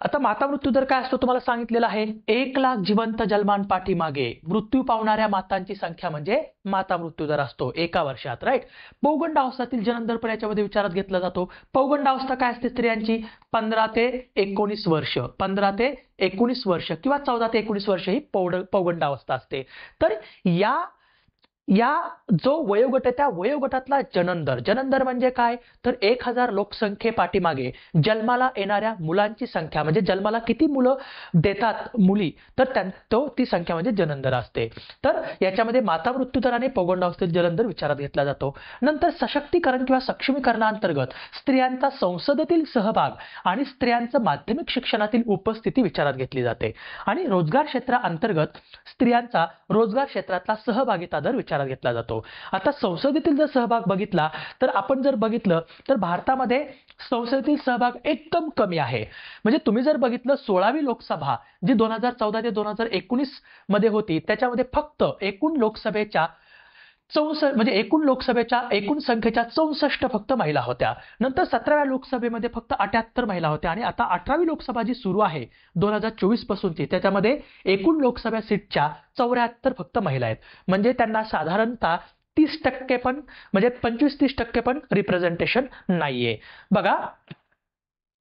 आता माता मृत्यूदर काय असतो तुम्हाला सांगितलेलं आहे. 1,00,000 जिवंत जन्मांपाठीमागे मृत्यू पावणाऱ्या मातांची संख्या म्हणजे माता मृत्यूदर असतो एका वर्षात, राईट. पौगंडावस्थातील जन्मदर पण याच्यामध्ये विचारात घेतला जातो. पौगंडावस्था काय असते स्त्रियांची? 15 ते 19 वर्ष, 15 ते 19 वर्ष किंवा 14 ते 19 वर्ष ही पौगंडावस्था असते. तर या जो वयोगट आहे त्या वयोगटातला जननदर म्हणजे काय? तर 1,000 लोकसंख्येपाठीमागे जन्माला येणाऱ्या मुलांची संख्या, म्हणजे जन्माला किती मुलं देतात मुली, तर ती संख्या म्हणजे जननदर असते. तर याच्यामध्ये माता मृत्यूदर आणि पौगंडावस्थेत जननदर विचारात घेतला जातो. नंतर सशक्तीकरण किंवा सक्षमीकरणाअंतर्गत स्त्रियांचा संसदेतील सहभाग आणि स्त्रियांचं माध्यमिक शिक्षणातील उपस्थिती विचारात घेतली जाते. आणि रोजगार क्षेत्राअंतर्गत स्त्रियांचा रोजगार क्षेत्रातला सहभागिता दर विचारात घेतला जातो. आता संसदेतील जर सहभाग बघितला तर आपण जर बघितलं तर भारतामध्ये संसदेतील सहभाग एकदम कमी आहे. म्हणजे तुम्ही जर बघितलं 16वी लोकसभा जी 2014 ते 2019 मध्ये होती, त्याच्यामध्ये फक्त एकूण लोकसभेच्या एकूण संख्येच्या 64 फक्त महिला होत्या. नंतर 17व्या लोकसभेमध्ये फक्त 78 महिला होत्या. आणि आता 18वी लोकसभा जी सुरू आहे 2024 पासूनची, त्याच्यामध्ये एकूण लोकसभा सीटच्या 74 फक्त महिला आहेत. म्हणजे त्यांना साधारणतः 30% पण, म्हणजे 25-30% पण रिप्रेझेंटेशन नाहीये. बघा,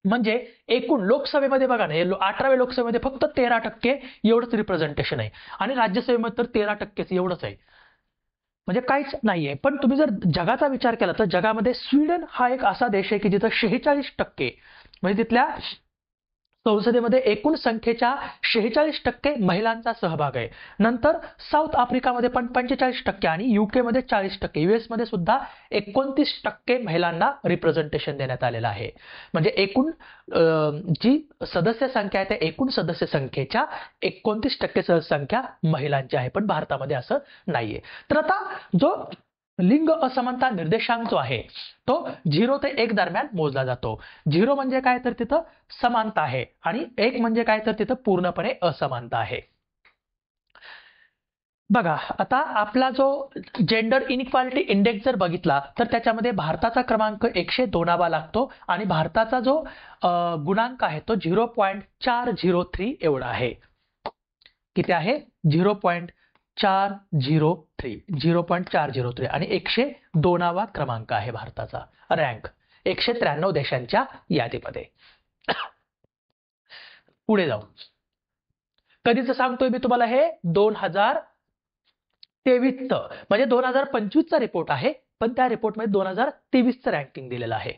म्हणजे एकूण लोकसभेमध्ये बघा ना, 18व्या लोकसभेमध्ये फक्त 13% एवढंच रिप्रेझेंटेशन आहे आणि राज्यसभेमध्ये तर 13% एवढंच आहे. म्हणजे काहीच नाहीये. पण तुम्ही जर जगाचा विचार केला तर जगामध्ये स्वीडन हा एक असा देश आहे की जिथं 46%, म्हणजे तिथल्या संसदेमध्ये एकूण संख्येच्या 46% महिलांचा सहभाग आहे. नंतर साऊथ आफ्रिकामध्ये पण 45% आणि UK मध्ये 40%, US मध्ये सुद्धा 29% महिलांना रिप्रेझेंटेशन देण्यात आलेलं आहे. म्हणजे एकूण जी सदस्य संख्या आहे त्या एकूण सदस्य संख्येच्या 29% संख्या महिलांची आहे. पण भारतामध्ये असं नाहीये. तर आता जो लिंग असमानता निर्देशांक जो आहे तो 0 ते 1 दरम्यान मोजला जातो. 0 म्हणजे काय? तर तिथं समानता आहे आणि 1 म्हणजे काय? तर तिथं पूर्णपणे असमानता आहे. बघा, आता आपला जो जेंडर इनइक्वालिटी इंडेक्स जर बघितला तर त्याच्यामध्ये भारताचा क्रमांक 102वा लागतो आणि भारताचा जो गुणांक आहे तो 0.403 एवढा आहे. किती आहे? 0.403 आणि 102वा क्रमांक आहे भारताचा रँक 193 देशांच्या यादीमध्ये. पुढे जाऊ, कधीच सांगतोय मी तुम्हाला, हे 2023चं, म्हणजे 2025चा रिपोर्ट आहे, पण त्या रिपोर्टमध्ये 2023चं रँकिंग दिलेलं आहे.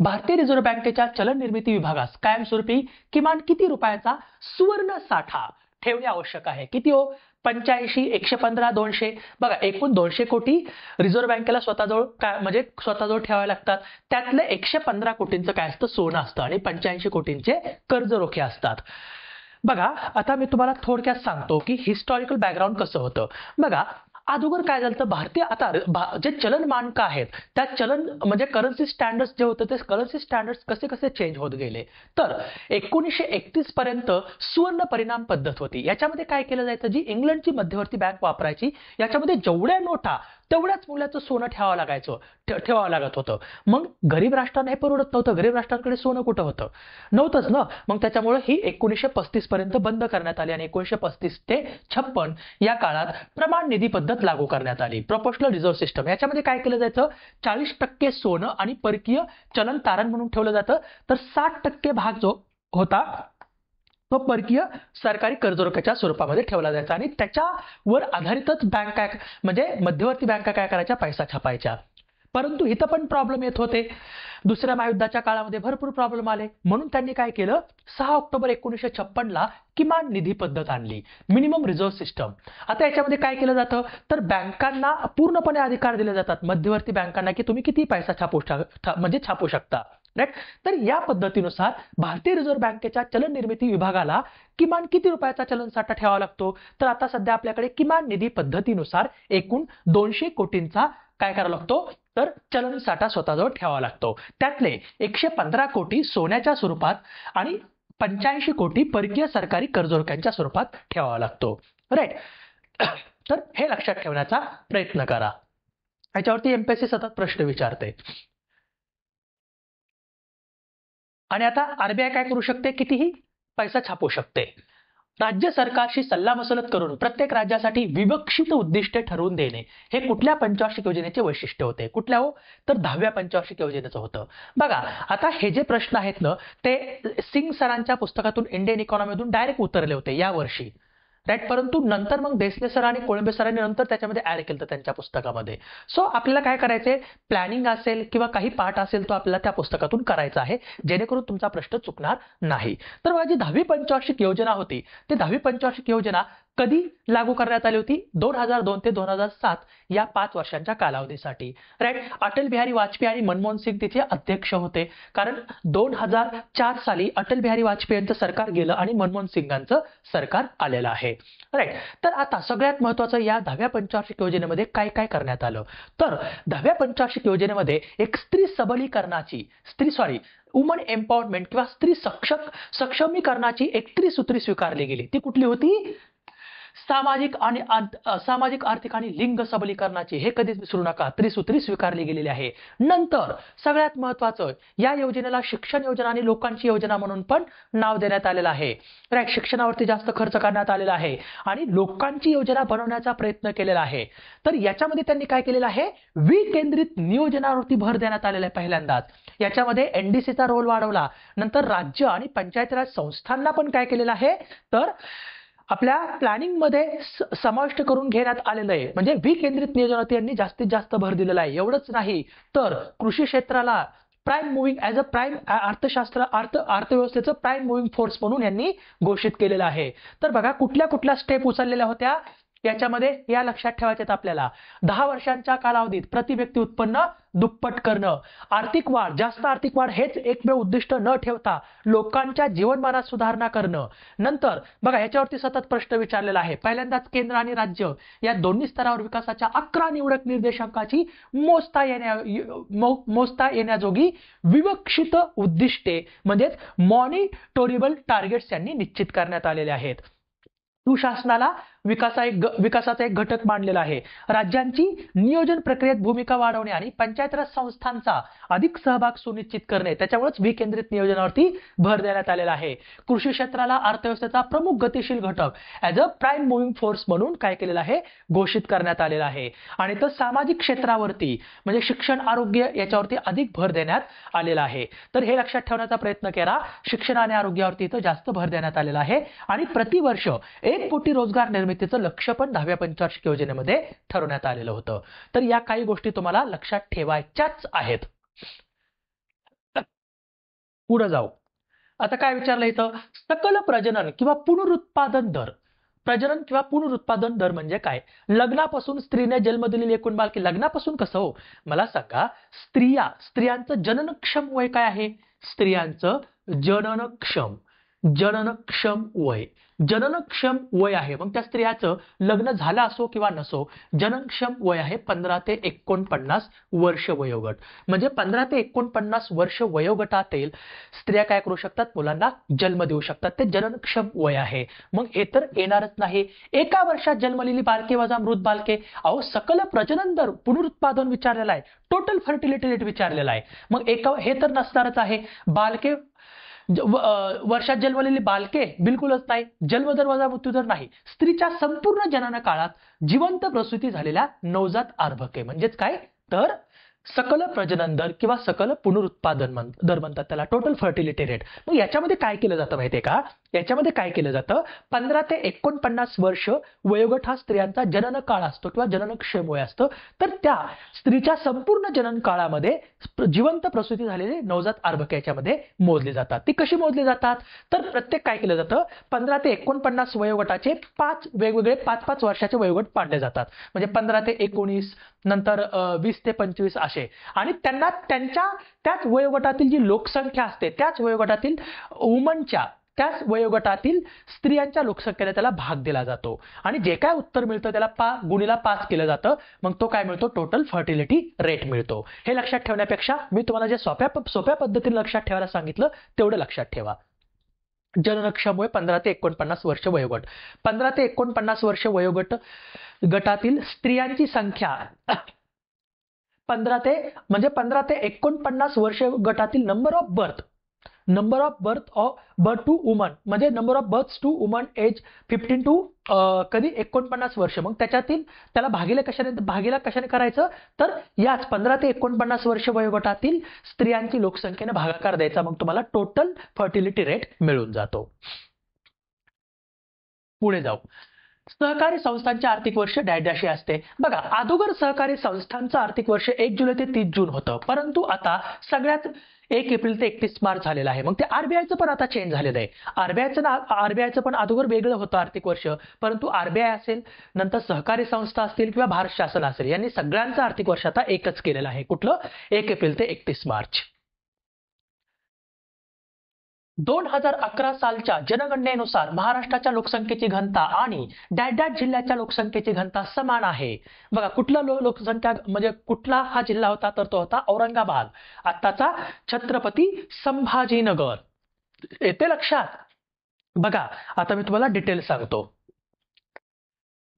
भारतीय रिझर्व्ह बँकेच्या चलन निर्मिती विभागास कायमस्वरूपी किमान किती रुपयाचा सुवर्ण साठा ठेवणे आवश्यक आहे? किती हो? 85, 115, 200. बघा, एकूण 200 कोटी रिझर्व्ह बँकेला स्वतःजवळ ठेवावे लागतात. त्यातले 115 कोटींचं काय असतं? सोनं असतं आणि 85 कोटींचे कर्ज रोखे असतात. बघा, आता मी तुम्हाला थोडक्यात सांगतो की हिस्टॉरिकल बॅकग्राऊंड कसं होतं. बघा, अगोदर काय झालं तर भारतीय आता जे चलन मानक आहेत त्या म्हणजे करन्सी स्टँडर्ड्स जे होते ते करन्सी स्टँडर्ड्स कसे कसे चेंज होत गेले. तर 1931 पर्यंत सुवर्ण परिणाम पद्धत होती. याच्यामध्ये काय केलं जायचं, जी इंग्लंडची मध्यवर्ती बँक वापरायची, याच्यामध्ये जेवढ्या नोटा तेवढ्याच मूल्याचं सोनं ठेवावं लागत होतं. मग गरीब राष्ट्रांना हे परवडत नव्हतं. गरीब राष्ट्रांकडे सोनं कुठं होतं? नव्हतंच ना. मग त्याच्यामुळे ही 1935 पर्यंत बंद करण्यात आली आणि 1935 ते 56 या काळात प्रमाण निधी पद्धत लागू करण्यात आली, प्रोपोर्शनल रिझर्व्ह सिस्टम. याच्यामध्ये काय केलं जायचं, 40% सोनं आणि परकीय चलन तारण म्हणून ठेवलं जातं. तर 60% भाग जो होता तो परकीय सरकारी कर्जरोख्याच्या स्वरूपामध्ये ठेवला जायचा आणि त्याच्यावर आधारितच बँका, म्हणजे मध्यवर्ती बँका काय करायच्या? पैसा छापायच्या. परंतु इथं पण प्रॉब्लेम येत होते. दुसऱ्या महायुद्धाच्या काळामध्ये भरपूर प्रॉब्लेम आले, म्हणून त्यांनी काय केलं, 6 ऑक्टोबर 1956 किमान निधी पद्धत आणली, मिनिमम रिझर्व्ह सिस्टम. आता याच्यामध्ये काय केलं जातं, तर बँकांना पूर्णपणे अधिकार दिले जातात, मध्यवर्ती बँकांना, की तुम्ही किती पैसा छापू शकता. राईट. तर या पद्धतीनुसार भारतीय रिझर्व्ह बँकेच्या चलन निर्मिती विभागाला किमान किती रुपयाचा चलन साठा ठेवावा लागतो, तर आता सध्या आपल्याकडे किमान निधी पद्धतीनुसार एकूण 200 कोटींचा काय करावा लागतो, तर चलन साठा स्वतःजवळ ठेवावा लागतो. त्यातले 115 कोटी सोन्याच्या स्वरूपात आणि 85 कोटी परकीय सरकारी कर्जरोख्यांच्या स्वरूपात ठेवावा लागतो. राईट. तर हे लक्षात ठेवण्याचा प्रयत्न करा. याच्यावरती एमपीएससी सतत प्रश्न विचारते. आणि आता आरबीआय काय करू शकते, कितीही पैसा छापू शकते. राज्य सरकारशी सल्लामसलत करून प्रत्येक राज्यासाठी विवक्षित उद्दिष्टे ठरवून देणे हे कुठल्या पंचवार्षिक योजनेचे वैशिष्ट्य होते, कुठल्या हो, तर 10व्या पंचवार्षिक योजनेचं होतं. बघा आता हे जे प्रश्न आहेत ना, ते सिंग सरांच्या पुस्तकातून इंडियन इकॉनॉमीतून डायरेक्ट उतरले होते या वर्षी. राईट. परंतु नंतर मग देसले सर आणि कोळंबे सरांनी नंतर त्याच्यामध्ये ऍड केलं त्यांच्या पुस्तकामध्ये. सो आपल्याला काय करायचंय, प्लॅनिंग असेल किंवा काही पार्ट असेल तो आपल्याला त्या पुस्तकातून करायचा आहे, जेणेकरून तुमचा प्रश्न चुकणार नाही. तर माझी 10वी पंचवार्षिक योजना होती, ती 10वी पंचवार्षिक योजना कधी लागू करण्यात आली होती, 2002 ते 2007 या 5 वर्षांच्या कालावधीसाठी. राईट. अटल बिहारी वाजपेयी आणि मनमोहन सिंग तिथे अध्यक्ष होते, कारण 2004 साली अटल बिहारी वाजपेयी यांचं सरकार गेलं आणि मनमोहन सिंगांचं सरकार आलेलं आहे. राईट. तर आता सगळ्यात महत्वाचं, या 10व्या पंचवार्षिक योजनेमध्ये काय काय करण्यात आलं, तर 10व्या पंचवार्षिक योजनेमध्ये एक स्त्री सबलीकरणाची वुमन एम्पॉवरमेंट किंवा स्त्री सक्षमीकरणाची एक त्रिसूत्री स्वीकारली गेली. ती कुठली होती, सामाजिक आर्थिक आणि लिंग सबलीकरणाची, हे कधीच विसरू नका, त्रिसूत्री स्वीकारली गेलेली आहे. नंतर सगळ्यात महत्वाचं, या योजनेला शिक्षण योजना आणि लोकांची योजना म्हणून पण नाव देण्यात आलेलं आहे. राईट. शिक्षणावरती जास्त खर्च करण्यात आलेला आहे आणि लोकांची योजना बनवण्याचा प्रयत्न केलेला आहे. तर याच्यामध्ये त्यांनी काय केलेलं आहे, विकेंद्रित नियोजनावरती भर देण्यात आलेला आहे पहिल्यांदाच. याच्यामध्ये एनडीसीचा रोल वाढवला. नंतर राज्य आणि पंचायती राज संस्थांना पण काय केलेलं आहे, तर आपल्या प्लॅनिंग मध्ये समाविष्ट करून घेण्यात आलेलं आहे. म्हणजे विकेंद्रित नियोजनावरती यांनी जास्तीत जास्त भर दिलेला आहे. एवढंच नाही, तर कृषी क्षेत्राला prime moving as a prime अर्थव्यवस्थेचं प्राईम मुव्हिंग फोर्स म्हणून यांनी घोषित केलेलं आहे. तर बघा कुठल्या कुठल्या स्टेप उचललेल्या होत्या याच्यामध्ये, या लक्षात ठेवायचे आपल्याला. 10 वर्षांच्या कालावधीत प्रति व्यक्ती उत्पन्न दुप्पट करणं, जास्त आर्थिक वाढ हेच एकमेव उद्दिष्ट न ठेवता लोकांच्या जीवनमानात सुधारणा करणं. नंतर बघा याच्यावरती सतत प्रश्न विचारलेला आहे. पहिल्यांदाच केंद्र आणि राज्य या दोन्ही स्तरावर विकासाच्या 11 निवडक निर्देशांकाची मोजता येण्याजोगी विवक्षित उद्दिष्टे म्हणजेच मॉनिटोरेबल टार्गेट्स यांनी निश्चित करण्यात आलेले आहेत. सुशासनाला विकासाचा एक घटक मानलेला आहे. राज्यांची नियोजन प्रक्रियेत भूमिका वाढवणे आणि पंचायत राज संस्थांचा अधिक सहभाग सुनिश्चित करणे, त्याच्यामुळेच विकेंद्रित नियोजनावरती भर देण्यात आलेला आहे. कृषी क्षेत्राला अर्थव्यवस्थेचा प्रमुख गतिशील घटक as a prime moving force म्हणून काय केलेलं आहे, घोषित करण्यात आलेला आहे. आणि तर सामाजिक क्षेत्रावरती म्हणजे शिक्षण, आरोग्य याच्यावरती अधिक भर देण्यात आलेला आहे. तर हे लक्षात ठेवण्याचा प्रयत्न करा, शिक्षण आणि आरोग्यावरती इथं जास्त भर देण्यात आलेला आहे. आणि प्रतिवर्ष 1 कोटी रोजगार निर्मितीचं लक्ष्य पण 10व्या पंचवार्षिक योजनेमध्ये ठरवण्यात आलेलं होतं. तर या काही गोष्टी तुम्हाला लक्षात ठेवायच्याच आहेत. पुढे जाऊ. आता काय विचारलं इथं, सकल प्रजनन किंवा पुनरुत्पादन दर. प्रजनन किंवा पुनरुत्पादन दर म्हणजे काय, लग्नापासून स्त्रीने जन्म दिलेली एकूण बालके. लग्नापासून कसं हो, मला सांगा, स्त्रियांचं जननक्षम वय काय आहे, स्त्रियांचं जननक्षम वय आहे. मग त्या स्त्रियाचं लग्न झालं असो किंवा नसो, जननक्षम वय आहे 15 ते 49 वर्ष वयोगट. म्हणजे 15 ते 49 वर्ष वयोगटातील स्त्रिया काय करू शकतात, मुलांना जन्म देऊ शकतात. ते जननक्षम वय आहे. मग हे तर येणारच नाही. एका वर्षात जन्मलेली बालके वजा मृत बालके. अहो, सकल प्रजनन दर, पुनरुत्पादन विचारलेला आहे, टोटल फर्टिलिटी रेट विचारलेला आहे. मग हे तर नसणारच आहे. बालके वर्षात जन्मलेली बालके बिलकुलच नाही. जन्मदर वजा मृत्यूदर नाही. स्त्रीच्या संपूर्ण जनन काळात जिवंत प्रसूती झालेल्या नवजात अर्भके म्हणजेच काय, तर सकल प्रजनन दर किंवा सकल पुनरुत्पादन दर म्हणतात त्याला, टोटल फर्टिलिटी रेट. मग याच्यामध्ये काय केलं जातं माहितीये का, याच्यामध्ये काय केलं जातं, 15 ते 49 वर्ष वयोगट हा स्त्रियांचा जनन काळ असतो किंवा जननक्षम वय असतं. तर त्या स्त्रीच्या संपूर्ण जनन काळामध्ये जिवंत प्रसूती झालेले नवजात अर्भक याच्यामध्ये मोजले जातात. ती कशी मोजली जातात, तर प्रत्येक काय केलं जातं, 15 ते 49 वयोगटाचे 5 वेगवेगळे 5-5 वर्षाचे वयोगट पाडले जातात. म्हणजे 15 ते 19, नंतर 20 ते 25 असे. आणि त्यांना त्यांच्या त्याच वयोगटातील जी लोकसंख्या असते त्याच वयोगटातील वुमनच्या त्याच वयोगटातील स्त्रियांच्या लोकसंख्येला त्याला भाग दिला जातो आणि जे काय उत्तर मिळतं त्याला गुणीला 5 केलं जातं. मग तो काय मिळतो, टोटल फर्टिलिटी रेट मिळतो. हे लक्षात ठेवण्यापेक्षा मी तुम्हाला जे सोप्या पद्धतीने लक्षात ठेवायला सांगितलं तेवढं लक्षात ठेवा. जननक्षम वय 15 ते 49 वर्ष वयोगट. 15 ते 49 वर्ष वयोगट गटातील स्त्रियांची संख्या 15 ते 49 वर्ष गटातील number of birth to woman म्हणजे number of births to woman age 15 to 49 वर्ष. मग त्याला भागीला कशाने करायचं, तर याच 15 ते 49 वर्ष वयोगटातील स्त्रियांची लोकसंख्येने भागाकार द्यायचा. मग तुम्हाला टोटल फर्टिलिटी रेट मिळून जातो. पुढे जाऊ. सहकारी संस्थांचे आर्थिक वर्ष डॅशे असते. बघा, अगोदर सहकारी संस्थांचं आर्थिक वर्ष 1 जुलै ते 30 जून होतं, परंतु आता सगळ्यात 1 एप्रिल ते 31 मार्च झालेलं आहे. मग ते आरबीआयचं पण आता चेंज झालेलं आहे. आरबीआयचं पण अगोदर वेगळं होतं आर्थिक वर्ष, परंतु आरबीआय असेल, नंतर सहकारी संस्था असतील किंवा भारत शासन असेल, यांनी सगळ्यांचं आर्थिक वर्ष आता एकच केलेलं आहे. कुठलं, 1 एप्रिल ते 31 मार्च. 2011 सालच्या जनगणनेनुसार महाराष्ट्राच्या लोकसंख्येची घनता आणि डॅश जिल्ह्याच्या लोकसंख्येची घनता समान आहे. बघा, कुठला लोकसंख्या म्हणजे कुठला हा जिल्हा होता, तर तो होता औरंगाबाद, आत्ताचा छत्रपती संभाजीनगर. येते लक्षात. बघा, आता मी तुम्हाला डिटेल सांगतो.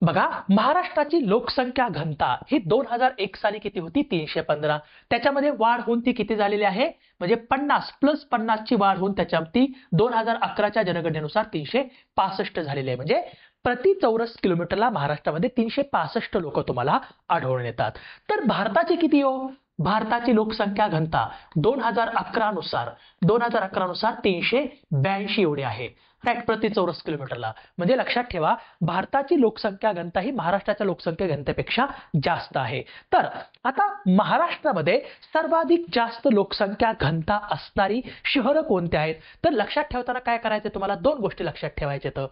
बघा, महाराष्ट्राची लोकसंख्या घनता ही 2001 साली किती होती, 315. त्याच्यामध्ये वाढ होऊन ती किती झालेली आहे, म्हणजे 50 प्लस 50 ची वाढ होऊन ती 2011च्या जनगणनेनुसार 365 झालेली आहे. म्हणजे प्रति चौरस किलोमीटरला महाराष्ट्रामध्ये 365 लोक तुम्हाला आढळून येतात. तर भारताची किती हो, भारताची लोकसंख्या घनता 2011 नुसार 382 एवढी आहे, राईट, प्रति चौरस किलोमीटरला. म्हणजे लक्षात ठेवा, भारताची लोकसंख्या घनता ही महाराष्ट्राच्या लोकसंख्या घनतेपेक्षा जास्त आहे. तर आता महाराष्ट्रामध्ये सर्वाधिक जास्त लोकसंख्या घनता असणारी शहरं कोणती आहेत, तर लक्षात ठेवताना काय करायचं, तुम्हाला 2 गोष्टी लक्षात ठेवायच्या. तर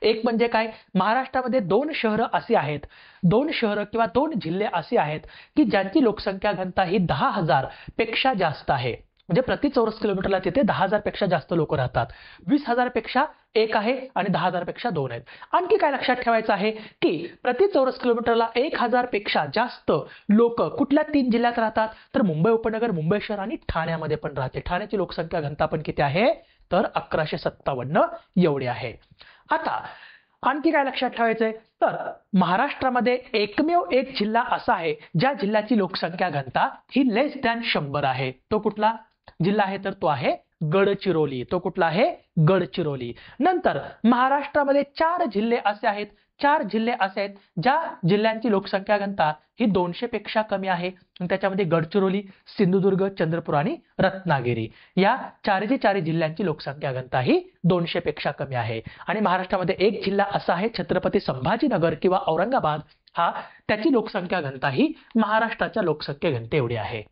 एक म्हणजे काय, महाराष्ट्रामध्ये 2 शहरं अशी आहेत, 2 शहरं किंवा 2 जिल्हे असे आहेत की ज्यांची लोकसंख्या घनता ही 10,000 पेक्षा जास्त आहे. म्हणजे प्रति चौरस किलोमीटरला तिथे 10,000 पेक्षा जास्त लोक राहतात. 20,000 पेक्षा 1 आहे आणि 10,000 पेक्षा 2 आहेत. आणखी काय लक्षात ठेवायचं आहे की प्रति चौरस किलोमीटरला 1,000 पेक्षा जास्त लोक कुठल्या 3 जिल्ह्यात राहतात, तर मुंबई उपनगर, मुंबई शहर आणि ठाण्यामध्ये पण राहते. ठाण्याची लोकसंख्या घनता पण किती आहे, तर 1157 एवढी आहे. आता आणखी काय लक्षात ठेवायचंय, तर महाराष्ट्रामध्ये एकमेव एक जिल्हा असा आहे ज्या जिल्ह्याची लोकसंख्या घनता ही लेस दॅन 100 आहे. तो कुठला जिल्हा आहे, तर तो आहे गडचिरोली. तो कुठला आहे, गडचिरोली. नंतर महाराष्ट्रामध्ये 4 जिल्हे असे आहेत ज्या जिल्ह्यांची लोकसंख्या घनता ही 200 पेक्षा कमी आहे. त्याच्यामध्ये गडचिरोली, सिंधुदुर्ग, चंद्रपूर आणि रत्नागिरी या 4 जिल्ह्यांची लोकसंख्या घनता ही 200 पेक्षा कमी आहे. आणि महाराष्ट्रामध्ये एक जिल्हा असा आहे छत्रपती संभाजीनगर किंवा औरंगाबाद, हा त्याची लोकसंख्या घनता ही महाराष्ट्राच्या लोकसंख्या घनते एवढी आहे.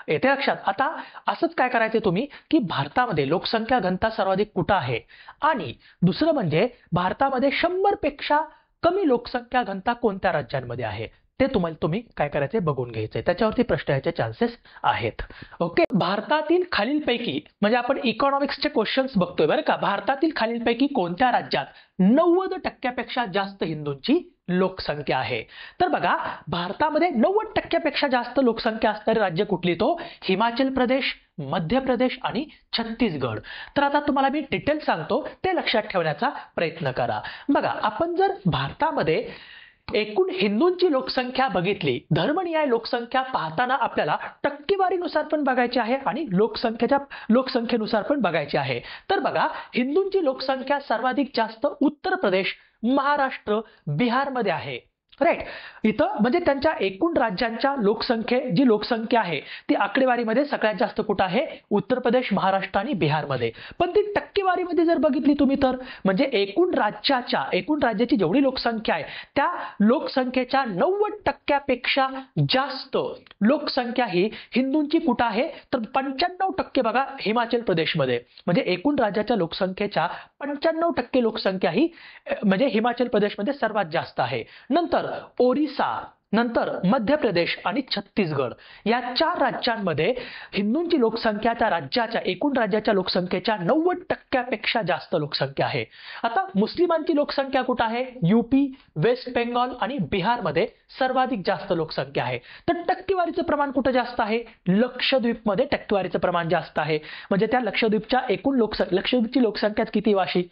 येते लक्षात. आता असंच काय करायचे तुम्ही की भारतामध्ये लोकसंख्या घनता सर्वाधिक कुठं आहे आणि दुसरं म्हणजे भारतामध्ये 100 पेक्षा कमी लोकसंख्या घनता कोणत्या राज्यांमध्ये आहे ते तुम्ही काय करायचे बघून घ्यायचे. त्याच्यावरती प्रश्न याचे चान्सेस आहेत. ओके, भारतातील खालीलपैकी म्हणजे आपण इकॉनॉमिक्सचे क्वेश्चन्स बघतोय बरं का. भारतातील खालीलपैकी कोणत्या राज्यात 90% जास्त हिंदूंची लोकसंख्या आहे, तर बघा भारतामध्ये 90% जास्त लोकसंख्या असणारी राज्य कुठली, तो हिमाचल प्रदेश, मध्य प्रदेश आणि छत्तीसगड. तर आता तुम्हाला मी डिटेल सांगतो, ते लक्षात ठेवण्याचा प्रयत्न करा. बघा, आपण जर भारतामध्ये एकूण हिंदूंची लोकसंख्या बघितली, धर्मनिहाय लोकसंख्या पाहताना आपल्याला टक्केवारीनुसार पण बघायची आहे आणि लोकसंख्येनुसार पण बघायची आहे. तर बघा, हिंदूंची लोकसंख्या सर्वाधिक जास्त उत्तर प्रदेश, महाराष्ट्र, बिहारमध्ये आहे. राईट. इथं म्हणजे त्यांच्या एकूण राज्यांच्या जी लोकसंख्या आहे ती आकडेवारीमध्ये सगळ्यात जास्त कुठं आहे? उत्तर प्रदेश, महाराष्ट्र आणि बिहारमध्ये. पण ती टक्केवारीमध्ये जर बघितली तुम्ही तर म्हणजे एकूण राज्याची जेवढी लोकसंख्या आहे त्या लोकसंख्येच्या 90% जास्त लोकसंख्या ही हिंदूंची कुठं आहे? तर 95% बघा हिमाचल प्रदेशमध्ये. म्हणजे एकूण राज्याच्या लोकसंख्येच्या 95% लोकसंख्या ही म्हणजे हिमाचल प्रदेशमध्ये सर्वात जास्त आहे. नंतर ओरिसा, नंतर मध्य प्रदेश आणि छत्तीसगड या 4 राज्यांमध्ये हिंदूंची लोकसंख्या त्या एकूण राज्याच्या लोकसंख्येच्या 90% जास्त लोकसंख्या आहे. आता मुस्लिमांची लोकसंख्या कुठं आहे? यूपी, वेस्ट बेंगॉल आणि बिहारमध्ये सर्वाधिक जास्त लोकसंख्या आहे. तर टक्केवारीचं प्रमाण कुठं जास्त आहे? लक्षद्वीपमध्ये टक्केवारीचं प्रमाण जास्त आहे. म्हणजे त्या लक्षद्वीपची लोकसंख्या किती वाशी?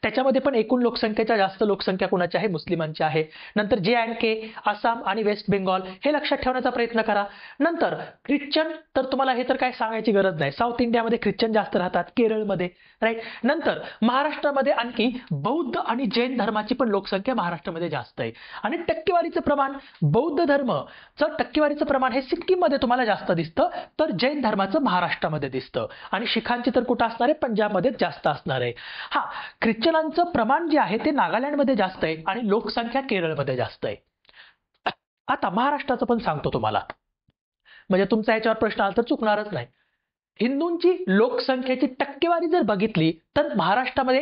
त्याच्यामध्ये पण एकूण लोकसंख्येच्या जास्त लोकसंख्या कोणाची आहे? मुस्लिमांची आहे. नंतर J&K, आसाम आणि वेस्ट बेंगॉल हे लक्षात ठेवण्याचा प्रयत्न करा. नंतर ख्रिश्चन, तर तुम्हाला हे तर काय सांगायची गरज नाही. साऊथ इंडियामध्ये ख्रिश्चन जास्त राहतात, केरळमध्ये, राईट. नंतर महाराष्ट्रामध्ये आणखी बौद्ध आणि जैन धर्माची पण लोकसंख्या महाराष्ट्रामध्ये जास्त आहे. आणि टक्केवारीचं प्रमाण बौद्ध धर्माचं टक्केवारीचं प्रमाण हे सिक्कीममध्ये तुम्हाला जास्त दिसतं, तर जैन धर्माचं महाराष्ट्रामध्ये दिसतं. आणि शिखांची तर कुठं असणार आहे? पंजाबमध्ये जास्त असणार आहे. हा, ख्रिश्चनांचं प्रमाण जे आहे ते नागालँडमध्ये जास्त आहे आणि लोकसंख्या केरळमध्ये जास्त आहे. आता महाराष्ट्राचं पण सांगतो तुम्हाला, म्हणजे तुमचा याच्यावर प्रश्न आला तर चुकणारच नाही. हिंदूंची लोकसंख्येची टक्केवारी जर बघितली तर महाराष्ट्रामध्ये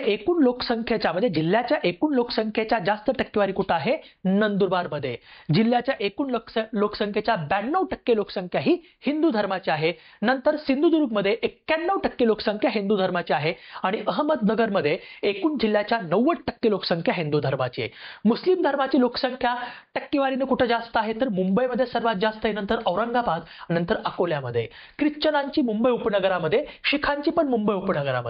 एकूण लोकसंख्येच्या म्हणजे जिल्ह्याच्या एकूण लोकसंख्येच्या जास्त टक्केवारी कुठं आहे? नंदुरबारमध्ये. जिल्ह्याच्या एकूण लोकसंख्येच्या 92% लोकसंख्या ही हिंदू धर्माची आहे. नंतर सिंधुदुर्गमध्ये 91% लोकसंख्या हिंदू धर्माची आहे आणि अहमदनगरमध्ये एकूण जिल्ह्याच्या 90% लोकसंख्या हिंदू धर्माची आहे. मुस्लिम धर्माची लोकसंख्या टक्केवारीने कुठं जास्त आहे? तर मुंबईमध्ये सर्वात जास्त आहे, नंतर औरंगाबाद, नंतर अकोल्यामध्ये. ख्रिश्चनांची मुंबई उपनगरामध्ये, शिखांची पण मुंबई उपनगरामध्ये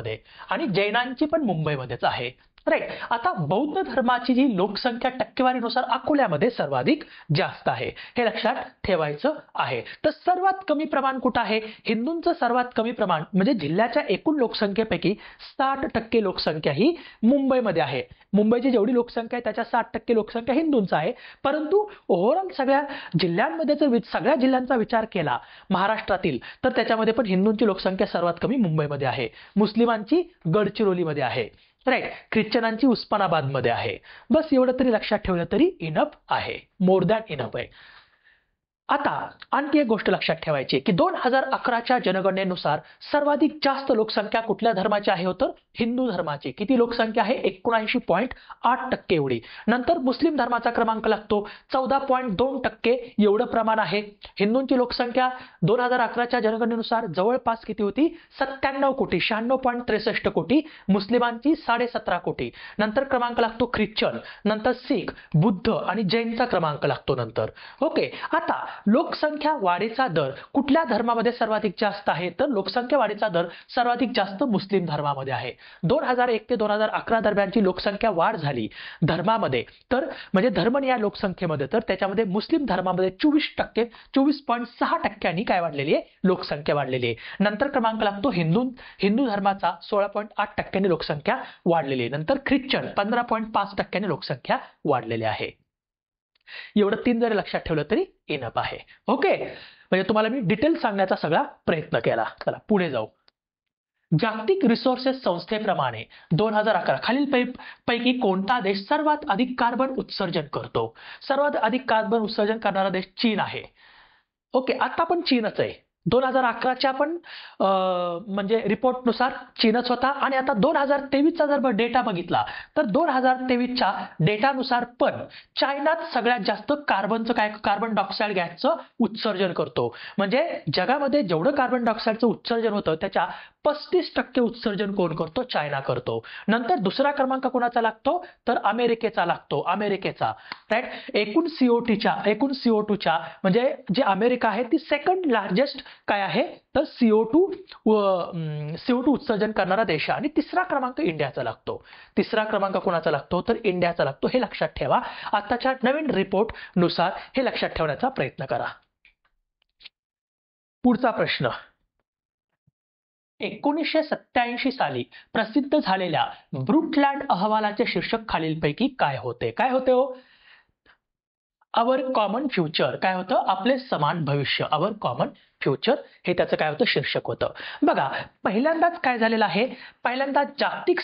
आणि जैनांची पण मुंबईमध्येच आहे, राईट. आता बौद्ध धर्माची जी लोकसंख्या टक्केवारीनुसार अकोल्यामध्ये सर्वाधिक जास्त आहे, हे लक्षात ठेवायचं आहे. तर सर्वात कमी प्रमाण कुठं आहे? हिंदूंचं सर्वात कमी प्रमाण म्हणजे जिल्ह्याच्या एकूण लोकसंख्येपैकी 60% लोकसंख्या ही मुंबईमध्ये आहे. मुंबईची जेवढी लोकसंख्या आहे त्याच्या 60% लोकसंख्या हिंदूंचा आहे. परंतु ओव्हरऑल सगळ्या जिल्ह्यांचा विचार केला महाराष्ट्रातील तर त्याच्यामध्ये पण हिंदूंची लोकसंख्या सर्वात कमी मुंबईमध्ये आहे. मुस्लिमांची गडचिरोलीमध्ये आहे, राईट. ख्रिश्चनांची उस्मानाबादमध्ये आहे. बस एवढं तरी लक्षात ठेवलं तरी इनफ आहे, मोर दॅन इनफ आहे. आता आणखी एक गोष्ट लक्षात ठेवायची की 2011च्या जनगणनेनुसार सर्वाधिक जास्त लोकसंख्या कुठल्या धर्माची आहे? तर हिंदू धर्माची. किती लोकसंख्या आहे? 79.8% एवढी. नंतर मुस्लिम धर्माचा क्रमांक लागतो 14.2% एवढं प्रमाण आहे. हिंदूंची लोकसंख्या 2011च्या जनगणनेनुसार जवळपास किती होती? 97 कोटी, 96.63 कोटी. मुस्लिमांची 17.5 कोटी. नंतर क्रमांक लागतो ख्रिश्चन, नंतर सिख, बुद्ध आणि जैनचा क्रमांक लागतो नंतर. ओके. आता लोकसंख्या वाढीचा दर कुठल्या धर्मामध्ये सर्वाधिक जास्त आहे? तर लोकसंख्या वाढीचा दर सर्वाधिक जास्त मुस्लिम धर्मामध्ये आहे. 2001 ते 2011 दरम्यानची लोकसंख्या वाढ झाली धर्मामध्ये, तर म्हणजे धर्मनिहाय लोकसंख्येमध्ये, तर त्याच्यामध्ये मुस्लिम धर्मामध्ये 24.6% काय वाढलेली आहे? लोकसंख्या वाढलेली आहे. नंतर क्रमांक लागतो हिंदू धर्माचा 16.8% लोकसंख्या वाढलेली आहे. नंतर ख्रिश्चन 15.5% लोकसंख्या वाढलेली आहे. एवढं 3 जरी लक्षात ठेवलं तरी इनफ आहे. ओके. म्हणजे तुम्हाला मी डिटेल सांगण्याचा सगळा प्रयत्न केला. चला पुढे जाऊ. जागतिक रिसोर्सेस संस्थेप्रमाणे 2011 खालील पैकी कोणता देश सर्वात अधिक कार्बन उत्सर्जन करतो? सर्वात अधिक कार्बन उत्सर्जन करणारा देश चीन आहे. ओके. आता पण चीनच आहे. 2011च्या पण म्हणजे रिपोर्टनुसार चीनच होता आणि आता 2023चा जर डेटा बघितला तर 2023च्या डेटानुसार पण चायनाच सगळ्यात जास्त कार्बन डायऑक्साईड गॅसचं उत्सर्जन करतो. म्हणजे जगामध्ये जेवढं कार्बन डायऑक्साईडचं उत्सर्जन होतं त्याच्या 35% उत्सर्जन कोण करतो? चायना करतो. नंतर दुसरा क्रमांक कोणाचा लागतो? तर अमेरिकेचा लागतो. अमेरिकेचा, राईट. एकूण CO2च्या म्हणजे जे अमेरिका आहे ती सेकंड लार्जेस्ट काय आहे? तर CO2 उत्सर्जन करणारा देश आहे. आणि तिसरा क्रमांक इंडियाचा लागतो. तिसरा क्रमांक कोणाचा लागतो? तर इंडियाचा लागतो. हे लक्षात ठेवा. आताच्या नवीन रिपोर्ट नुसार हे लक्षात ठेवण्याचा प्रयत्न करा. पुढचा प्रश्न, 1987 साली प्रसिद्ध झालेल्या ब्रुटलँड अहवालाचे शीर्षक खालीलपैकी काय होते? काय होते हो? Our common future. काय होतं? आपले समान भविष्य. अवर कॉमन फ्युचर हे त्याचं काय होतं? शीर्षक होतं. बघा, पहिल्यांदाच काय झालेलं आहे? पहिल्यांदा जागतिक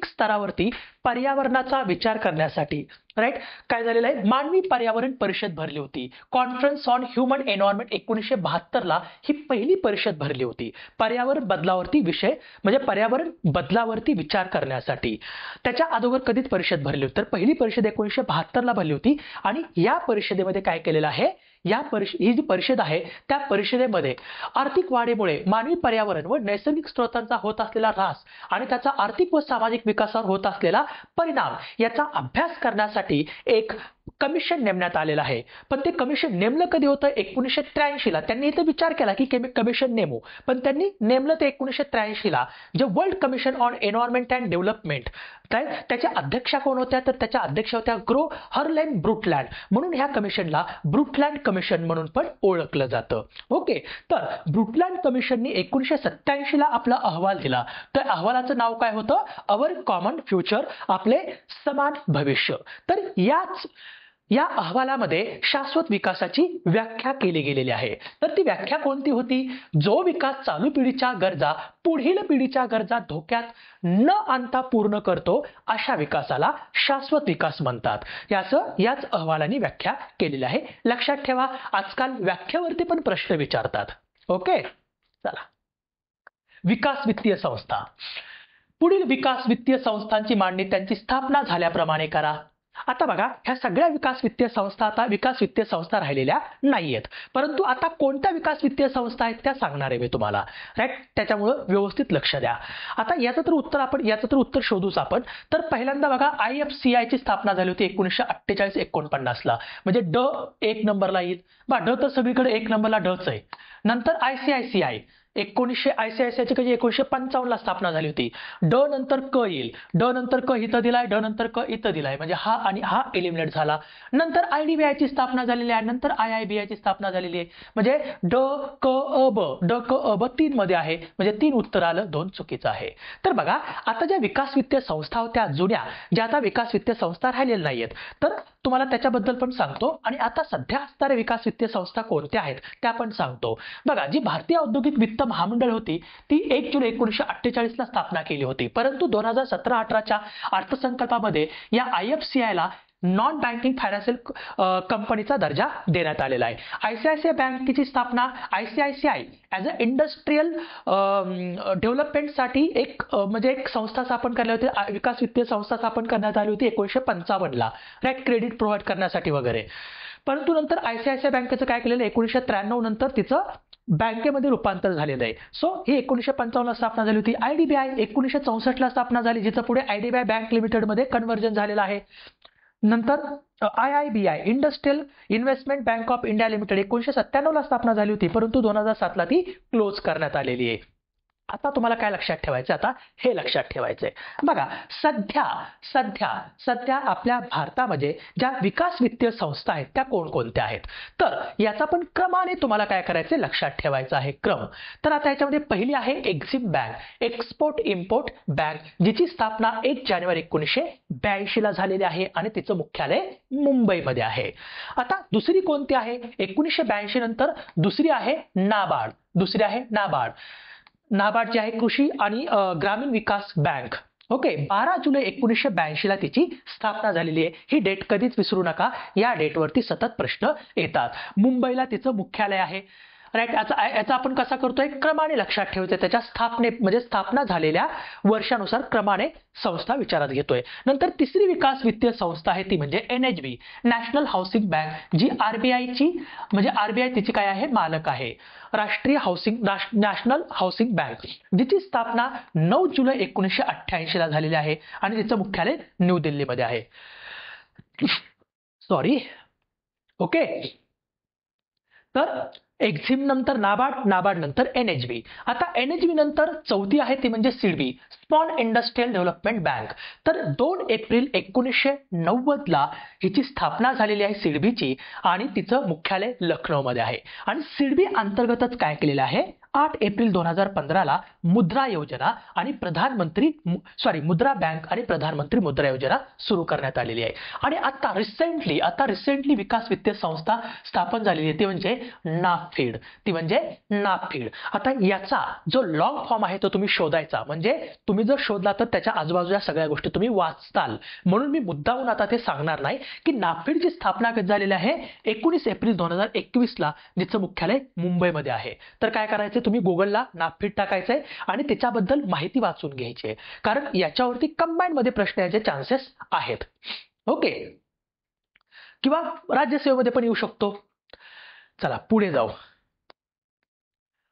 स्तरावरती पर्यावरणाचा विचार करण्यासाठी राईट काय झालेलं आहे? मानवी पर्यावरण परिषद भरली होती. कॉन्फरन्स ऑन ह्युमन एन्व्हायरमेंट 1972 ला ही पहिली परिषद भरली होती. पर्यावरण बदलावरती विचार करण्यासाठी. त्याच्या अगोदर कधीच परिषद भरली होती? तर पहिली परिषद 1972 ला भरली होती. आणि या परिषदेमध्ये काय केलेलं आहे? ही जी परिषद आहे त्या परिषदेमध्ये आर्थिक वाढीमुळे मानवी पर्यावरण व नैसर्गिक स्रोतांचा होत असलेला ऱ्हास आणि त्याचा आर्थिक व सामाजिक विकासावर होत असलेला परिणाम याचा अभ्यास करण्यासाठी एक कमिशन नेमण्यात आलेलं आहे. पण ते कमिशन नेमलं कधी होतं? 1983 ला. त्यांनी इथे विचार केला की कमिशन नेमू, पण त्यांनी नेमलं ते 1983 ला. जे world commission on environment and development, त्याच्या अध्यक्षा कोण होत्या? तर त्याच्या अध्यक्ष होत्या ग्रो हर्लेन ब्रुटलँड. म्हणून ह्या कमिशनला ब्रुटलँड कमिशन म्हणून पण ओळखलं जातं. ओके, तर ब्रुटलँड कमिशननी 1987 ला आपला अहवाल दिला. तर अहवालाचं नाव काय होतं? अवर कॉमन फ्युचर, आपले समान भविष्य. तर या अहवालामध्ये शाश्वत विकासाची व्याख्या केली गेलेली आहे. तर ती व्याख्या कोणती होती? जो विकास चालू पिढीच्या गरजा पुढील पिढीच्या गरजा धोक्यात न आणता पूर्ण करतो अशा विकासाला शाश्वत विकास म्हणतात. याच अहवालाने व्याख्या केलेली आहे. लक्षात ठेवा, आजकाल व्याख्येवरती पण प्रश्न विचारतात. ओके, चला. विकास वित्तीय संस्था. पुढील विकास वित्तीय संस्थांची मांडणी त्यांची स्थापना झाल्याप्रमाणे करा. आता बघा, ह्या सगळ्या विकास वित्तीय संस्था राहिलेल्या नाहीयेत. परंतु आता कोणत्या विकास वित्तीय संस्था आहेत त्या सांगणार आहे मी तुम्हाला. राईट, त्याच्यामुळं व्यवस्थित लक्ष द्या. आता याचं तर उत्तर शोधूच आपण. तर पहिल्यांदा बघा, IFCI ची स्थापना झाली होती 1948-49 ला. म्हणजे ड एक नंबरला येईल. ड तर सगळीकडे एक नंबरला डच आहे. नंतर ICICI ICICI ची 1955 ला स्थापना झाली होती. ड नंतर क येईल. ड नंतर क इथं दिलाय, ड नंतर क इथं दिलाय, म्हणजे हा आणि हा एलिमिनेट झाला. नंतर IDBI ची स्थापना झालेली आहे. नंतर IIBI ची स्थापना झालेली आहे. म्हणजे ड क अ ब 3 मध्ये आहे. म्हणजे 3 उत्तर आलं, 2 चुकीचं आहे. तर बघा, आता ज्या विकास वित्तीय संस्था होत्या जुन्या, ज्या आता विकास वित्तीय संस्था राहिलेल्या नाहीयेत, तर तुम्हाला त्याच्याबद्दल पण सांगतो. आणि आता सध्या असणाऱ्या विकास वित्तीय संस्था कोणत्या आहेत त्या पण सांगतो. बघा, जी भारतीय औद्योगिक वित्त महामंडळ होती ती 1 जुलै 1948 ला स्थापना केली होती. परंतु 2017-18च्या अर्थसंकल्पामध्ये या IFCI ला नॉन बँकिंग फायनान्शियल कंपनीचा दर्जा देण्यात आलेला आहे. ICICI बँकेची स्थापना ICICI ॲज अ इंडस्ट्रियल डेव्हलपमेंटसाठी एक संस्था स्थापन करण्यात होती. विकास वित्तीय संस्था स्थापन करण्यात आली होती 1955 ला. राईट, क्रेडिट प्रोव्हाइड करण्यासाठी वगैरे. परंतु नंतर ICICI बँकेचं काय केलेलं, 1993 नंतर तिचं बँकेमध्ये रूपांतर झालेलं आहे. सो ही 1955 ला स्थापना झाली होती. IDBI 1964 ला स्थापना झाली, जिचं पुढे IDBI बँक लिमिटेडमध्ये कन्व्हर्जन झालेलं आहे. नंतर IIBI industrial investment bank of India limited 1997 ला स्थापना झाली होती, परंतु 2007 ला ती क्लोज करण्यात आलेली आहे. आता तुम्हाला काय लक्षात ठेवायचं? आता हे लक्षात ठेवायचंय. बघा, सध्या आपल्या भारतामध्ये ज्या विकास वित्तीय संस्था आहेत त्या कोणकोणत्या आहेत? तर याचा पण क्रमाने तुम्हाला काय करायचं, लक्षात ठेवायचा आहे क्रम. तर आता याच्यामध्ये पहिली आहे Exim bank, export import bank, जिची स्थापना 1 जानेवारी 1982 ला झालेली आहे आणि तिचं मुख्यालय मुंबईमध्ये आहे. आता दुसरी कोणती आहे? 1982 नंतर दुसरी आहे नाबार्ड. नाबार्ड जी आहे कृषी आणि ग्रामीण विकास बँक. ओके, 12 जुलै 1982 ला तिची स्थापना झालेली आहे. ही डेट कधीच विसरू नका, या डेटवरती सतत प्रश्न येतात. मुंबईला तिचं मुख्यालय आहे. राईट, याचा आपण कसा करतोय, क्रमाने लक्षात ठेवायचं. त्याच्या स्थापना झालेल्या वर्षानुसार क्रमाने संस्था विचारात घेतोय. नंतर तिसरी विकास वित्तीय संस्था आहे ती म्हणजे NHB, नॅशनल हाऊसिंग बँक, जी RBI तिची काय आहे, मालक आहे. नॅशनल हाऊसिंग बँक, जिची स्थापना 9 जुलै 1988 ला झालेली आहे आणि तिचं मुख्यालय न्यू दिल्लीमध्ये आहे. सॉरी. ओके, तर एक्झिम नंतर नाबार्ड नंतर NHB. आता NHB नंतर चौथी आहे ती म्हणजे SIDBI, small industrial development bank. तर 2 एप्रिल 1990 ला हिची स्थापना झालेली आहे SIDBIची आणि तिचं मुख्यालय लखनौमध्ये आहे. आणि SIDBI अंतर्गतच काय केलेलं आहे, 8 एप्रिल 2015ला मुद्रा योजना आणि मुद्रा बँक आणि प्रधानमंत्री मुद्रा योजना सुरू करण्यात आलेली आहे. आणि आता रिसेंटली विकास वित्तीय संस्था स्थापन झालेली आहे, ती म्हणजे नाफीड. आता याचा जो लॉंग फॉर्म आहे तो तुम्ही शोधायचा, म्हणजे तुम्ही जर शोधला तर त्याच्या आजूबाजूच्या सगळ्या गोष्टी तुम्ही वाचताल. म्हणून मी मुद्दामून आता ते सांगणार नाही की नाफीडची स्थापना कधी झालेली आहे, 19 एप्रिल 2021ला, जिचं मुख्यालय मुंबईमध्ये आहे. तर काय करायचं, तुम्ही गुगलला नाफीड टाकायचंय आणि त्याच्याबद्दल माहिती वाचून घ्यायची, कारण याच्यावरती कंबाईन मध्ये प्रश्न याचे चान्सेस आहेत. ओके, किंवा राज्यसेवेमध्ये पण येऊ शकतो. चला पुढे जाऊ.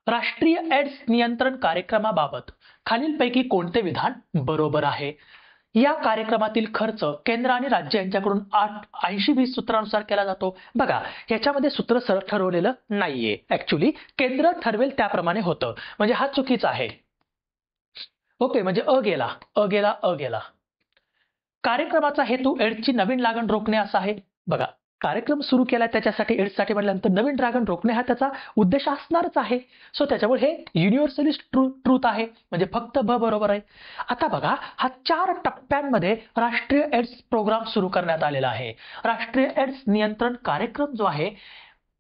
राष्ट्रीय एड्स नियंत्रण कार्यक्रमाबाबत खालीलपैकी कोणते विधान बरोबर आहे? या कार्यक्रमातील खर्च केंद्र आणि राज्य यांच्याकडून 80-20 सूत्रानुसार केला जातो. बघा, याच्यामध्ये सूत्र सरळ ठरवलेलं नाहीये. ऍक्च्युली केंद्र ठरवेल त्याप्रमाणे होतं, म्हणजे हा चुकीचा आहे. ओके, म्हणजे अ गेला. कार्यक्रमाचा हेतू एड्सची नवीन लागण रोखणे असा आहे. बघा, कार्यक्रम सुरू केला त्याच्यासाठी, एड्ससाठी म्हटल्यानंतर नवीन लागण रोखणे हा त्याचा उद्देश असणारच आहे. सो त्याच्यामुळे हे युनिव्हर्सली ट्रूथ आहे, म्हणजे फक्त ब बरोबर आहे. आता बघा, हा 4 टप्प्यांमध्ये राष्ट्रीय एड्स प्रोग्राम सुरू करण्यात आलेला आहे. राष्ट्रीय एड्स नियंत्रण कार्यक्रम जो आहे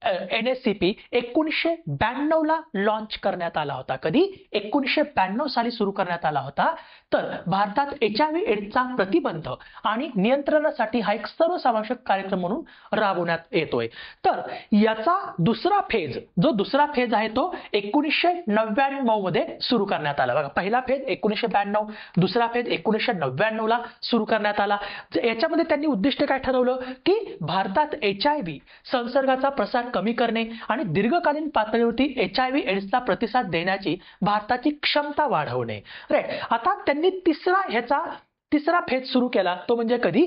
NSCP 1992ला लॉन्च करण्यात आला होता. कधी? 1992 साली सुरू करण्यात आला होता. तर भारतात HIV एड्सचा प्रतिबंध आणि नियंत्रणासाठी हा एक सर्वसमावेशक कार्यक्रम म्हणून राबवण्यात येतोय. तर याचा दुसरा फेज आहे तो 1999 मध्ये सुरू करण्यात आला. बघा, पहिला फेज 1992, दुसरा फेज 1999ला सुरू करण्यात आला. याच्यामध्ये त्यांनी उद्दिष्ट काय ठरवलं की भारतात HIV संसर्गाचा प्रसार कमी करणे आणि दीर्घकालीन पातळीवरती HIV एड्सला प्रतिसाद देण्याची भारताची क्षमता वाढवणे. राईट. आता त्यांनी तिसरा फेज सुरू केला, तो म्हणजे कधी?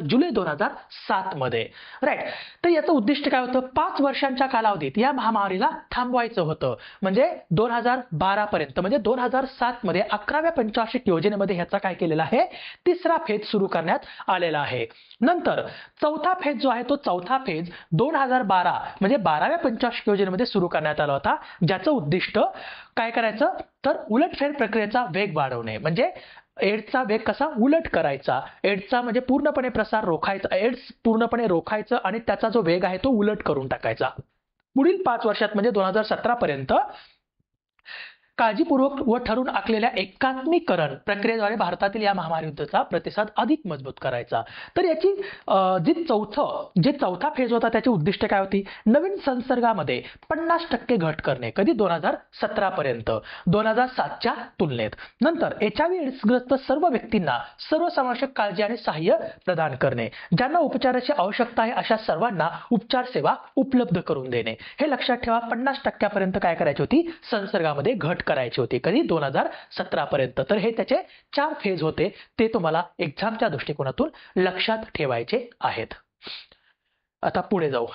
जुलै 2007 मध्ये. राईट. तर याचं उद्दिष्ट काय होतं? 5 वर्षांच्या कालावधीत या महामारीला थांबवायचं होतं, म्हणजे 2012 पर्यंत. म्हणजे 2007 मध्ये 11व्या पंचवार्षिक योजनेमध्ये ह्याचा काय केलेला आहे? तिसरा फेज सुरू करण्यात आलेला आहे. नंतर चौथा फेज जो आहे, तो चौथा फेज 2012 म्हणजे 12व्या पंचवार्षिक योजनेमध्ये सुरू करण्यात आला होता, ज्याचं उद्दिष्ट काय करायचं, तर उलटफेर प्रक्रियेचा वेग वाढवणे. म्हणजे एड्सचा वेग कसा उलट करायचा, एड्सचा म्हणजे पूर्णपणे प्रसार रोखायचा, एड्स पूर्णपणे रोखायचं आणि त्याचा जो वेग आहे तो उलट करून टाकायचा. पुढील 5 वर्षात म्हणजे 2017 पर्यंत काळजीपूर्वक व ठरून आखलेल्या एकात्मीकरण प्रक्रियेद्वारे भारतातील या महामारी युद्धाचा प्रतिसाद अधिक मजबूत करायचा. तर याची जे चौथा फेज होता त्याची उद्दिष्ट काय होती? नवीन संसर्गामध्ये 50% घट करणे. कधी? 2017 पर्यंत, 2007च्या तुलनेत. नंतर HIV एड्सग्रस्त सर्व व्यक्तींना सर्वसमावेशक काळजी आणि सहाय्य प्रदान करणे. ज्यांना उपचाराची आवश्यकता आहे अशा सर्वांना उपचार सेवा उपलब्ध करून देणे. हे लक्षात ठेवा. 50% पर्यंत काय करायची होती? संसर्गामध्ये घट करायची होती. कधी? 2017 पर्यंत. तर हे त्याचे 4 फेज होते. ते तुम्हाला एक्झामच्या दृष्टिकोनातून लक्षात ठेवायचे आहेत. आता पुढे जाऊ.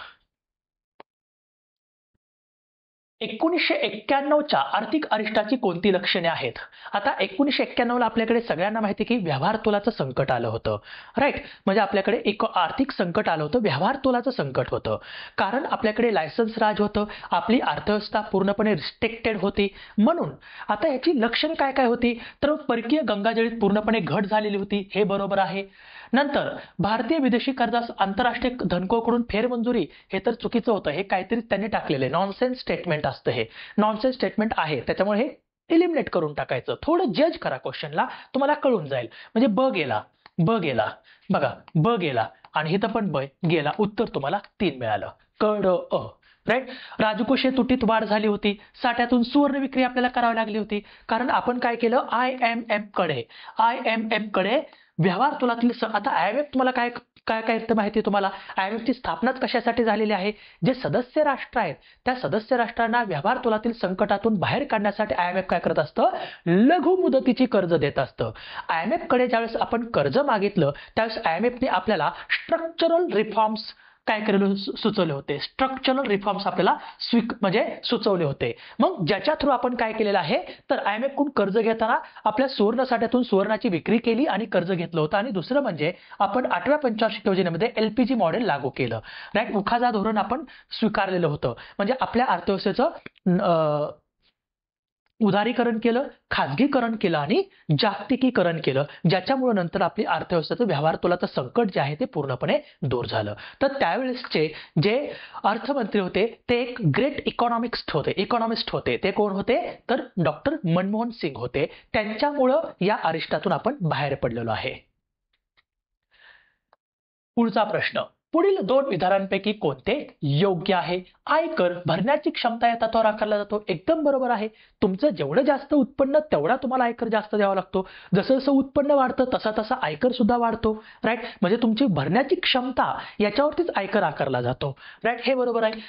1991च्या आर्थिक अरिष्टाची कोणती लक्षणे आहेत? आता 1991ला आपल्याकडे सगळ्यांना माहिती की व्यवहार तोलाचं संकट आलं होतं. राईट. म्हणजे आपल्याकडे एक आर्थिक संकट आलं होतं, व्यवहार तोलाचं संकट होतं. कारण आपल्याकडे लायसन्स राज होतं, आपली अर्थव्यवस्था पूर्णपणे रिस्ट्रिक्टेड होती. म्हणून आता याची लक्षण काय काय होती? तर परकीय गंगाजळीत पूर्णपणे घट झालेली होती, हे बरोबर आहे. नंतर भारतीय विदेशी कर्जास आंतरराष्ट्रीय धनकोकडून फेरमंजुरी, हे तर चुकीचं होतं, हे काहीतरी त्यांनी टाकलेलं नॉनसेन्स स्टेटमेंट असतं, हे नॉनसेन्स स्टेटमेंट आहे, त्याच्यामुळे हे एलिमिनेट करून टाकायचं. थोडं जज करा क्वेश्चनला, तुम्हाला कळून जाईल. म्हणजे ब गेला. बघा, ब गेला आणि इथं पण ब गेला. उत्तर तुम्हाला 3 मिळालं. कड अ. राईट. राजकोषीय तुटीत वाढ झाली होती, साठ्यातून सुवर्ण विक्री आपल्याला करावी लागली होती. कारण आपण काय केलं? IMF कडे व्यवहार तोलातील. आता IMF तुम्हाला काय माहिती आहे तुम्हाला? IMF ची स्थापनाच कशासाठी झालेली आहे? जे सदस्य राष्ट्र आहेत त्या सदस्य राष्ट्रांना व्यवहार तोलातील संकटातून बाहेर काढण्यासाठी IMF काय करत असतं? लघु मुदतीची कर्ज देत असतं. IMF कडे ज्यावेळेस आपण कर्ज मागितलं त्यावेळेस IMF ने आपल्याला स्ट्रक्चरल रिफॉर्म्स काय सुचवले होते? स्ट्रक्चरल रिफॉर्म्स आपल्याला सुचवले होते. मग ज्याच्या थ्रू आपण काय केलेलं आहे? तर IMF कडून कर्ज घेताना आपल्या सुवर्ण साठ्यातून सुवर्णाची विक्री केली आणि कर्ज घेतलं होतं. आणि दुसरं म्हणजे आपण 8व्या पंचवार्षिक योजनेमध्ये LPG मॉडेल लागू केलं. राईट. उखाजा धोरण आपण स्वीकारलेलं होतं. म्हणजे आपल्या अर्थव्यवस्थेचं उदारीकरण केलं, खाजगीकरण केलं आणि जागतिकीकरण केलं, ज्याच्यामुळे नंतर आपली अर्थव्यवस्थेचं व्यवहार तोलाचं संकट जे आहे ते पूर्णपणे दूर झालं. तर त्यावेळेसचे जे अर्थमंत्री होते ते एक ग्रेट इकॉनॉमिस्ट होते. ते कोण होते? तर डॉक्टर मनमोहन सिंग होते. त्यांच्यामुळं या अरिष्टातून आपण बाहेर पडलेलो आहे. पुढचा प्रश्न, पुढील दोन विधानांपैकी कोणते योग्य आहे? आयकर भरण्याची क्षमता या तत्वावर आकारला जातो. एकदम बरोबर आहे. तुमचं जेवढं जास्त उत्पन्न तेवढा तुम्हाला आयकर जास्त द्यावा लागतो. जसं जसं उत्पन्न वाढतं तसा तसा आयकर सुद्धा वाढतो. राईट, म्हणजे तुमची भरण्याची क्षमता याच्यावरतीच आयकर आकारला जातो. राईट, हे बरोबर आहे.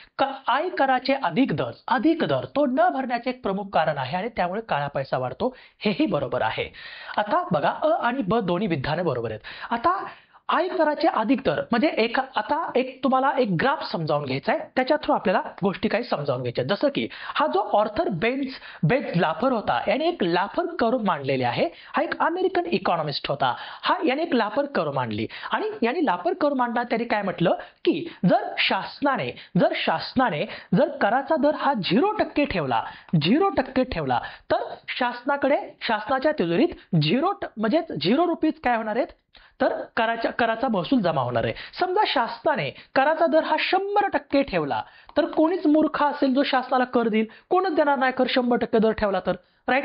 आयकराचे अधिक दर तो न भरण्याचे एक प्रमुख कारण आहे आणि त्यामुळे काळा पैसा वाढतो, हेही बरोबर आहे. आता बघा, अ आणि ब दोन्ही विधाने बरोबर आहेत. आता आयकराचे अधिक दर म्हणजे आता तुम्हाला एक ग्राफ समजावून घ्यायचा आहे, त्याच्या थ्रू आपल्याला गोष्टी काही समजावून घ्यायच्या. जसं की हा जो ऑर्थर बेन्झ लाफर होता, याने एक लाफर कर्व मांडलेले आहे. हा एक अमेरिकन इकॉनॉमिस्ट होता. याने एक लाफर कर्व मांडली आणि याने लाफर कर्व मांडला. त्याने काय म्हटलं की जर शासनाने जर कराचा दर हा 0% ठेवला तर शासनाच्या तिजोरीत 0 रुपीज काय होणार आहेत? तर कराचा महसूल जमा होणार आहे. समजा शासनाने कराचा दर हा 100% ठेवला तर कोणीच मूर्ख असेल जो शासनाला कर देईल? कोणच देणार नाही कर 100% दर ठेवला तर. राईट,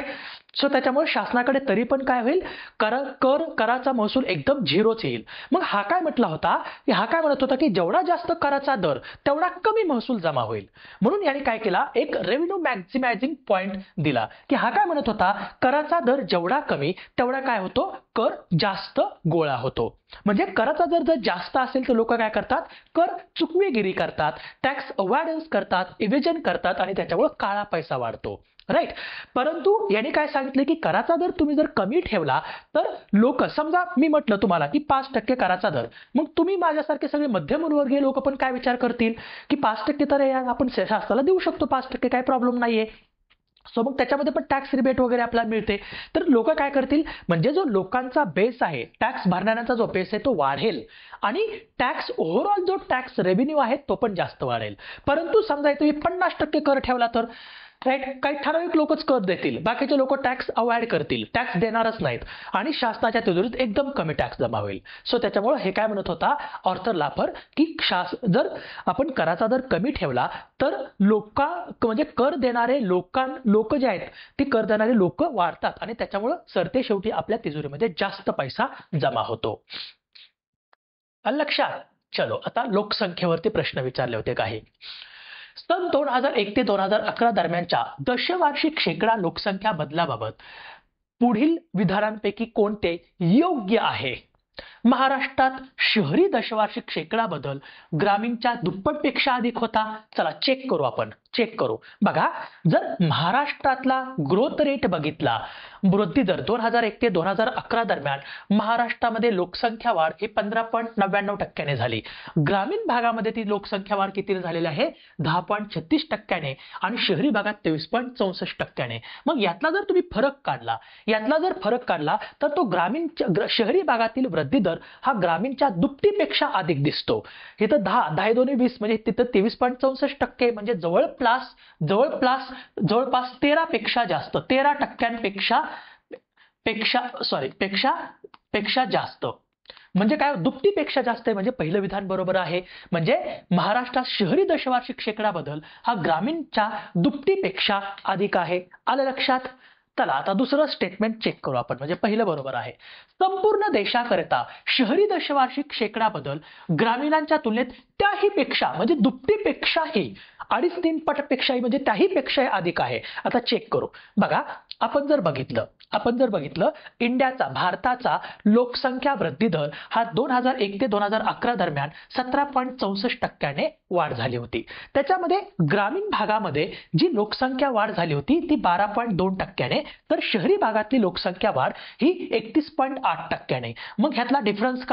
सो त्याच्यामुळे शासनाकडे तरी पण काय होईल? कराचा महसूल एकदम 0च येईल. मग हा काय म्हणत होता की जेवढा जास्त कराचा दर तेवढा कमी महसूल जमा होईल. म्हणून याने काय केला? एक रेव्हेन्यू मॅक्झिमायझिंग पॉइंट दिला की हा काय म्हणत होता? कराचा दर जेवढा कमी तेवढा काय होतो? कर जास्त गोळा होतो. म्हणजे कराचा दर जर जास्त असेल तर लोक काय करतात? कर चुकवेगिरी करतात, टॅक्स अवॉइडन्स करतात, इव्हेजन करतात आणि त्याच्यामुळे काळा पैसा वाढतो. राईट, परंतु याने काय सांगितले की कराचा दर तुम्ही जर कमी ठेवला तर लोक, समजा मी म्हटलं तुम्हाला की 5% कराचा दर, मग तुम्ही माझ्यासारखे सगळे मध्यमवर्गीय लोक पण काय विचार करतील की 5% तर आपण शासनाला देऊ शकतो, 5% काय प्रॉब्लेम नाहीये. सो मग त्याच्यामध्ये पण टॅक्स रिबेट वगैरे आपल्याला मिळते. तर लोक काय करतील? म्हणजे जो लोकांचा बेस आहे, टॅक्स भरण्याचा जो बेस आहे तो वाढेल आणि ओव्हरऑल जो टॅक्स रेव्हेन्यू आहे तो पण जास्त वाढेल. परंतु समजा तुम्ही 50% कर ठेवला तर राईट, काही ठराविक लोकच कर देतील, बाकीचे लोक टॅक्स अवॉइड करतील, टॅक्स देणारच नाहीत आणि शासनाच्या तिजोरीत एकदम कमी टॅक्स जमा होईल. सो त्याच्यामुळे हे काय म्हणत होता ऑर्थर लाफर की जर आपण कराचा दर कमी ठेवला तर म्हणजे कर देणारे लोक जे आहेत ती कर देणारे लोक वाढतात आणि त्याच्यामुळे सरते शेवटी आपल्या तिजोरीमध्ये जास्त पैसा जमा होतो. लक्षात. चलो, आता लोकसंख्येवरती प्रश्न विचारले होते काही. सन 2001 ते 2011 दरम्यानच्या दशवार्षिक शेकडा लोकसंख्या बदलाबाबत पुढील विधानांपैकी कोणते योग्य आहे? महाराष्ट्रात शहरी दशवार्षिक शेकडा बदल ग्रामीणच्या दुप्पटपेक्षा अधिक होता. चला चेक करू. बघा, जर महाराष्ट्रातला ग्रोथ रेट बघितला, वृद्धी दर 2001 ते 2011 दरम्यान महाराष्ट्रामध्ये लोकसंख्या वाढ ही 15.99% झाली. ग्रामीण भागामध्ये ती लोकसंख्या वाढ किती झालेली आहे? 10.36% आणि शहरी भागात 23.64%. मग यातला जर तुम्ही फरक काढला तर तो शहरी भागातील वृद्धी दर हा ग्रामीणच्या दुपटीपेक्षा अधिक दिसतो. इथं 10 दोन्ही 20 म्हणजे तिथं 23.64% म्हणजे जवळपास 13 पेक्षा जास्त, 13% पेक्षा जास्त. म्हणजे काय? दुपटीपेक्षा जास्त आहे. म्हणजे पहिलं विधान बरोबर आहे. म्हणजे महाराष्ट्रात शहरी दशवार्षिक शेकडा बदल हा ग्रामीणच्या दुपटीपेक्षा अधिक आहे. आलं लक्षात? चला आता दुसरं स्टेटमेंट चेक करू आपण. म्हणजे पहिलं बरोबर आहे. संपूर्ण देशाकरिता शहरी दशवार्षिक शेकडा बदल ग्रामीणांच्या तुलनेत त्याहीपेक्षा म्हणजे दुपटीपेक्षाही 2.5-3 पटपेक्षाही म्हणजे त्याहीपेक्षाही अधिक आहे. आता चेक करू. बघा, आपण जर बघितलं भारताचा लोकसंख्या वृद्धी दर हा 2001 ते 2011 दरम्यान 17.64% वाढ झाली होती. त्याच्यामध्ये ग्रामीण भागामध्ये जी लोकसंख्या वाढ झाली होती ती 12.2%, तर शहरी भागातली लोकसंख्या वाढ ही 31.8%. मग ह्यातला डिफरन्स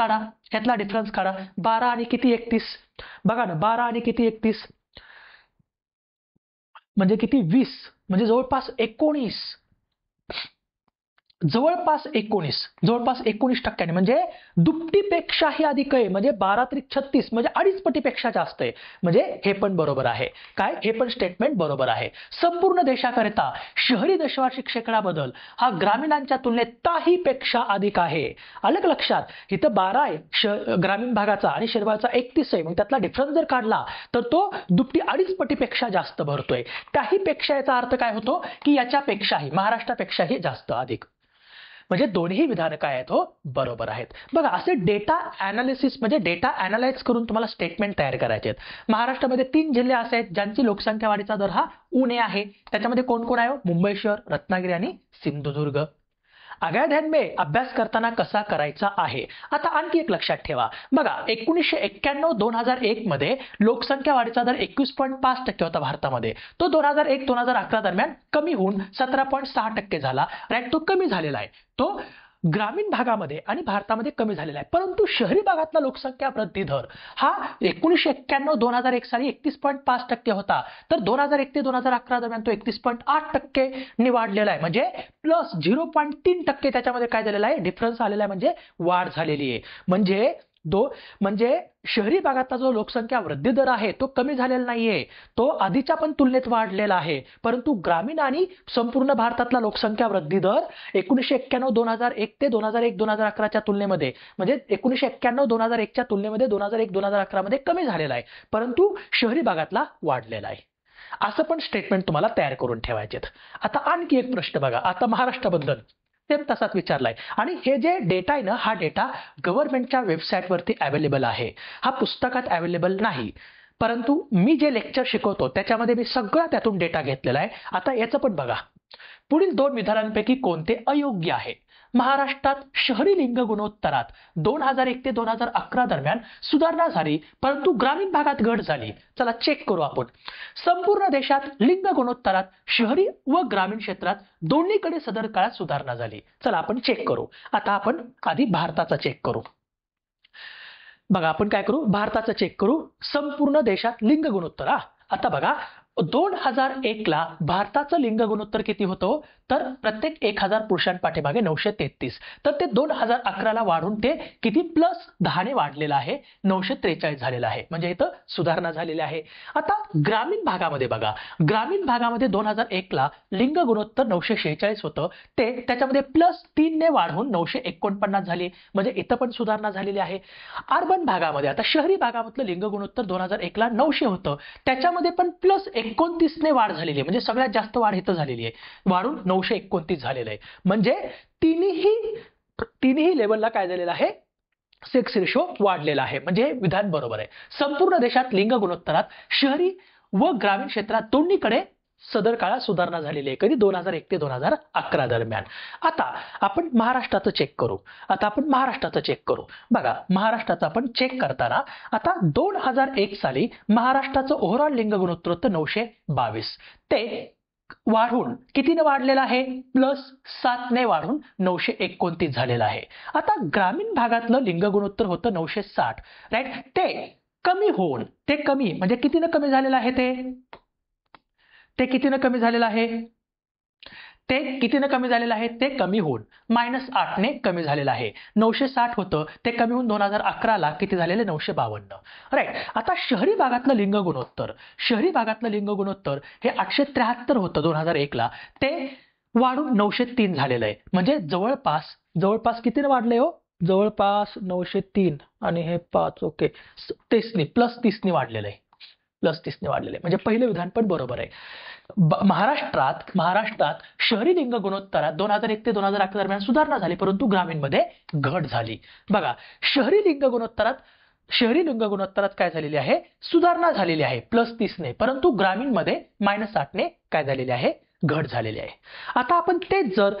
काढा. 12 आणि किती 31? बघा ना, 12 आणि किती 31 म्हणजे किती? 20, म्हणजे जवळपास 19. जवळपास 19% म्हणजे दुपटीपेक्षाही अधिक आहे, म्हणजे 12×36 म्हणजे 2.5 पटीपेक्षा जास्त आहे. म्हणजे हे पण बरोबर आहे. काय? हे पण स्टेटमेंट बरोबर आहे. संपूर्ण देशाकरिता शहरी दशवार्षिक शेकडा बदल हा ग्रामीणांच्या तुलनेत ताहीपेक्षा अधिक आहे. आलं का लक्षात? इथं 12 आहे ग्रामीण भागाचा आणि शहरी भागाचा 31 आहे. मग त्यातला डिफरन्स जर काढला तर तो दुपटी 2.5 पटीपेक्षा जास्त भरतोय. त्याहीपेक्षा याचा अर्थ काय होतो की याच्यापेक्षाही, महाराष्ट्रापेक्षाही जास्त अधिक. म्हणजे दोन्ही विधान काय आहेत हो, बरोबर आहेत. बघा, असे डेटा अनालिसिस म्हणजे डेटा अनालाइज करून तुम्हाला स्टेटमेंट तयार करायचे आहेत. महाराष्ट्रामध्ये 3 जिल्हे असे आहेत ज्यांची लोकसंख्या वाढीचा दर हा उणे आहे. त्याच्यामध्ये कोण कोण आहे? मुंबई शहर, रत्नागिरी आणि सिंधुदुर्ग. आगळ्या ध्यान में अभ्यास करताना कसा करायचा आहे. आता आणखी एक लक्षात ठेवा. बघा, 1991-2001 मध्ये लोकसंख्या वाढीचा दर 21.5% होता भारतामध्ये. तो 2001-2011 दरम्यान कमी होऊन 17.6% झाला. राईट, तो कमी झालेला आहे. तो ग्रामीण भागामध्ये आणि भारतामध्ये कमी झालेला आहे. परंतु शहरी भागातला लोकसंख्या वृद्धी दर हा 1991-2001 साली 31.5% होता. तर 2001 ते 2011 दरम्यान तो 31.8% वाढलेला आहे. म्हणजे प्लस 0.3% त्याच्यामध्ये काय झालेला आहे? डिफरन्स आलेला आहे, म्हणजे वाढ झालेली आहे. म्हणजे शहरी भागातला जो लोकसंख्या वृद्धी दर आहे तो कमी झालेला नाहीये, तो आधीच्या पण तुलनेत वाढलेला आहे. परंतु ग्रामीण आणि संपूर्ण भारतातला लोकसंख्या वृद्धी दर 1991-2001 ते 2001-2011च्या तुलनेमध्ये, म्हणजे 1991-2001च्या तुलनेमध्ये 2001-2011 मध्ये कमी झालेला आहे, परंतु शहरी भागातला वाढलेला आहे. असं पण स्टेटमेंट तुम्हाला तयार करून ठेवायचे. आता आणखी एक प्रश्न बघा. आता महाराष्ट्राबद्दल सेम तसाच विचारलाय. आणि हे जे डेटा आहे ना, हा डेटा गव्हर्नमेंटच्या वेबसाईटवरती अवेलेबल आहे. हा पुस्तकात अवेलेबल नाही. परंतु मी जे लेक्चर शिकवतो त्याच्यामध्ये मी सगळा त्यातून डेटा घेतलेला आहे. आता याचं पण बघा. पुढील 2 विधानांपैकी कोणते अयोग्य आहे? महाराष्ट्रात शहरी लिंग गुणोत्तरात 2001 ते 2011 दरम्यान सुधारणा झाली, परंतु ग्रामीण भागात घट झाली. चला चेक करू आपण. संपूर्ण देशात लिंग गुणोत्तरात शहरी व ग्रामीण क्षेत्रात दोन्हीकडे सदर काळात सुधारणा झाली. चला आपण चेक करू. आता आपण आधी भारताचा चेक करू. बघा, आपण काय करू? भारताचा चेक करू. संपूर्ण देशात लिंग गुणोत्तर. आता बघा, 2001 ला भारताचं लिंग गुणोत्तर किती होतं? तर प्रत्येक 1000 पुरुषांपाठीमागे 933. तर ते 2011 ला वाढून ते किती? प्लस 10 ने वाढलेलं आहे, 943 झालेलं आहे. म्हणजे इथं सुधारणा झालेली आहे. आता ग्रामीण भागामध्ये बघा. ग्रामीण भागामध्ये 2001 ला लिंग गुणोत्तर 946 होतं, ते त्याच्यामध्ये प्लस 3 ने वाढून 949 झाली. म्हणजे इथं पण सुधारणा झालेली आहे. अर्बन भागामध्ये, आता शहरी भागामधलं लिंग गुणोत्तर 2001 ला 900 होतं, त्याच्यामध्ये पण प्लस 29 ने वाढ झालेली आहे. म्हणजे सगळ्यात जास्त वाढ इथं झालेली आहे, वाढून 929 झालेलं आहे. म्हणजे तिन्ही लेवलला काय झालेलं आहे? सेक्स रेशो वाढलेला आहे. म्हणजे हे विधान बरोबर आहे. संपूर्ण देशात लिंग गुणोत्तरात शहरी व ग्रामीण क्षेत्रात दोन्हीकडे सदर काळात सुधारणा झालेली आहे. कधी? 2001 ते 2011 दरम्यान. आता आपण महाराष्ट्राचं चेक करू. बघा, महाराष्ट्राचं आपण चेक करताना आता 2001 साली महाराष्ट्राचं ओव्हरऑल लिंग गुणोत्तर होतं 922. ते वाढून कितीने वाढलेलं आहे? प्लस 7 ने वाढून 929 झालेलं आहे. आता ग्रामीण भागातलं लिंग गुणोत्तर होतं 960. राईट, ते कमी म्हणजे कितीने कमी झालेलं आहे? ते कितीने कमी झालेलं आहे? ते कमी होऊन -8 ने कमी झालेलं आहे. 960 होतं, ते कमी होऊन 2011 ला किती झालेले? 952. राईट. आता शहरी भागातलं लिंग गुणोत्तर हे 873 होतं 2001 ला, ते वाढून 903 झालेलं आहे. म्हणजे जवळपास कितीने वाढले हो? जवळपास 903 आणि हे 5, ओके, 30 प्लस 30 वाढलेलं आहे. म्हणजे पहिलं विधान पण बरोबर आहे. महाराष्ट्रात शहरी लिंग गुणोत्तरात 2001 ते 2011 दरम्यान सुधारणा झाली, परंतु ग्रामीणमध्ये घट झाली. बघा, शहरी लिंग गुणोत्तरात काय झालेली आहे? सुधारणा झालेली आहे प्लस 30 ने, परंतु ग्रामीणमध्ये -8 ने काय झालेली आहे? घट झालेली आहे. आता आपण तेच जर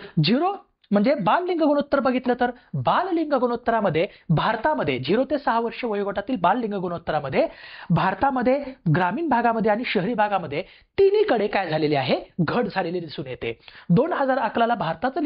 म्हणजे बाल लिंग गुणोत्तर बघितलं तर बाल लिंग गुणोत्तरामध्ये भारतामध्ये 0 ते 6 वर्ष वयोगटातील बाल लिंग गुणोत्तरामध्ये भारतामध्ये ग्रामीण भागामध्ये आणि शहरी भागामध्ये तिन्हीकडे काय झालेले आहे? घट झालेली दिसून येते. 2011 ला भारताचं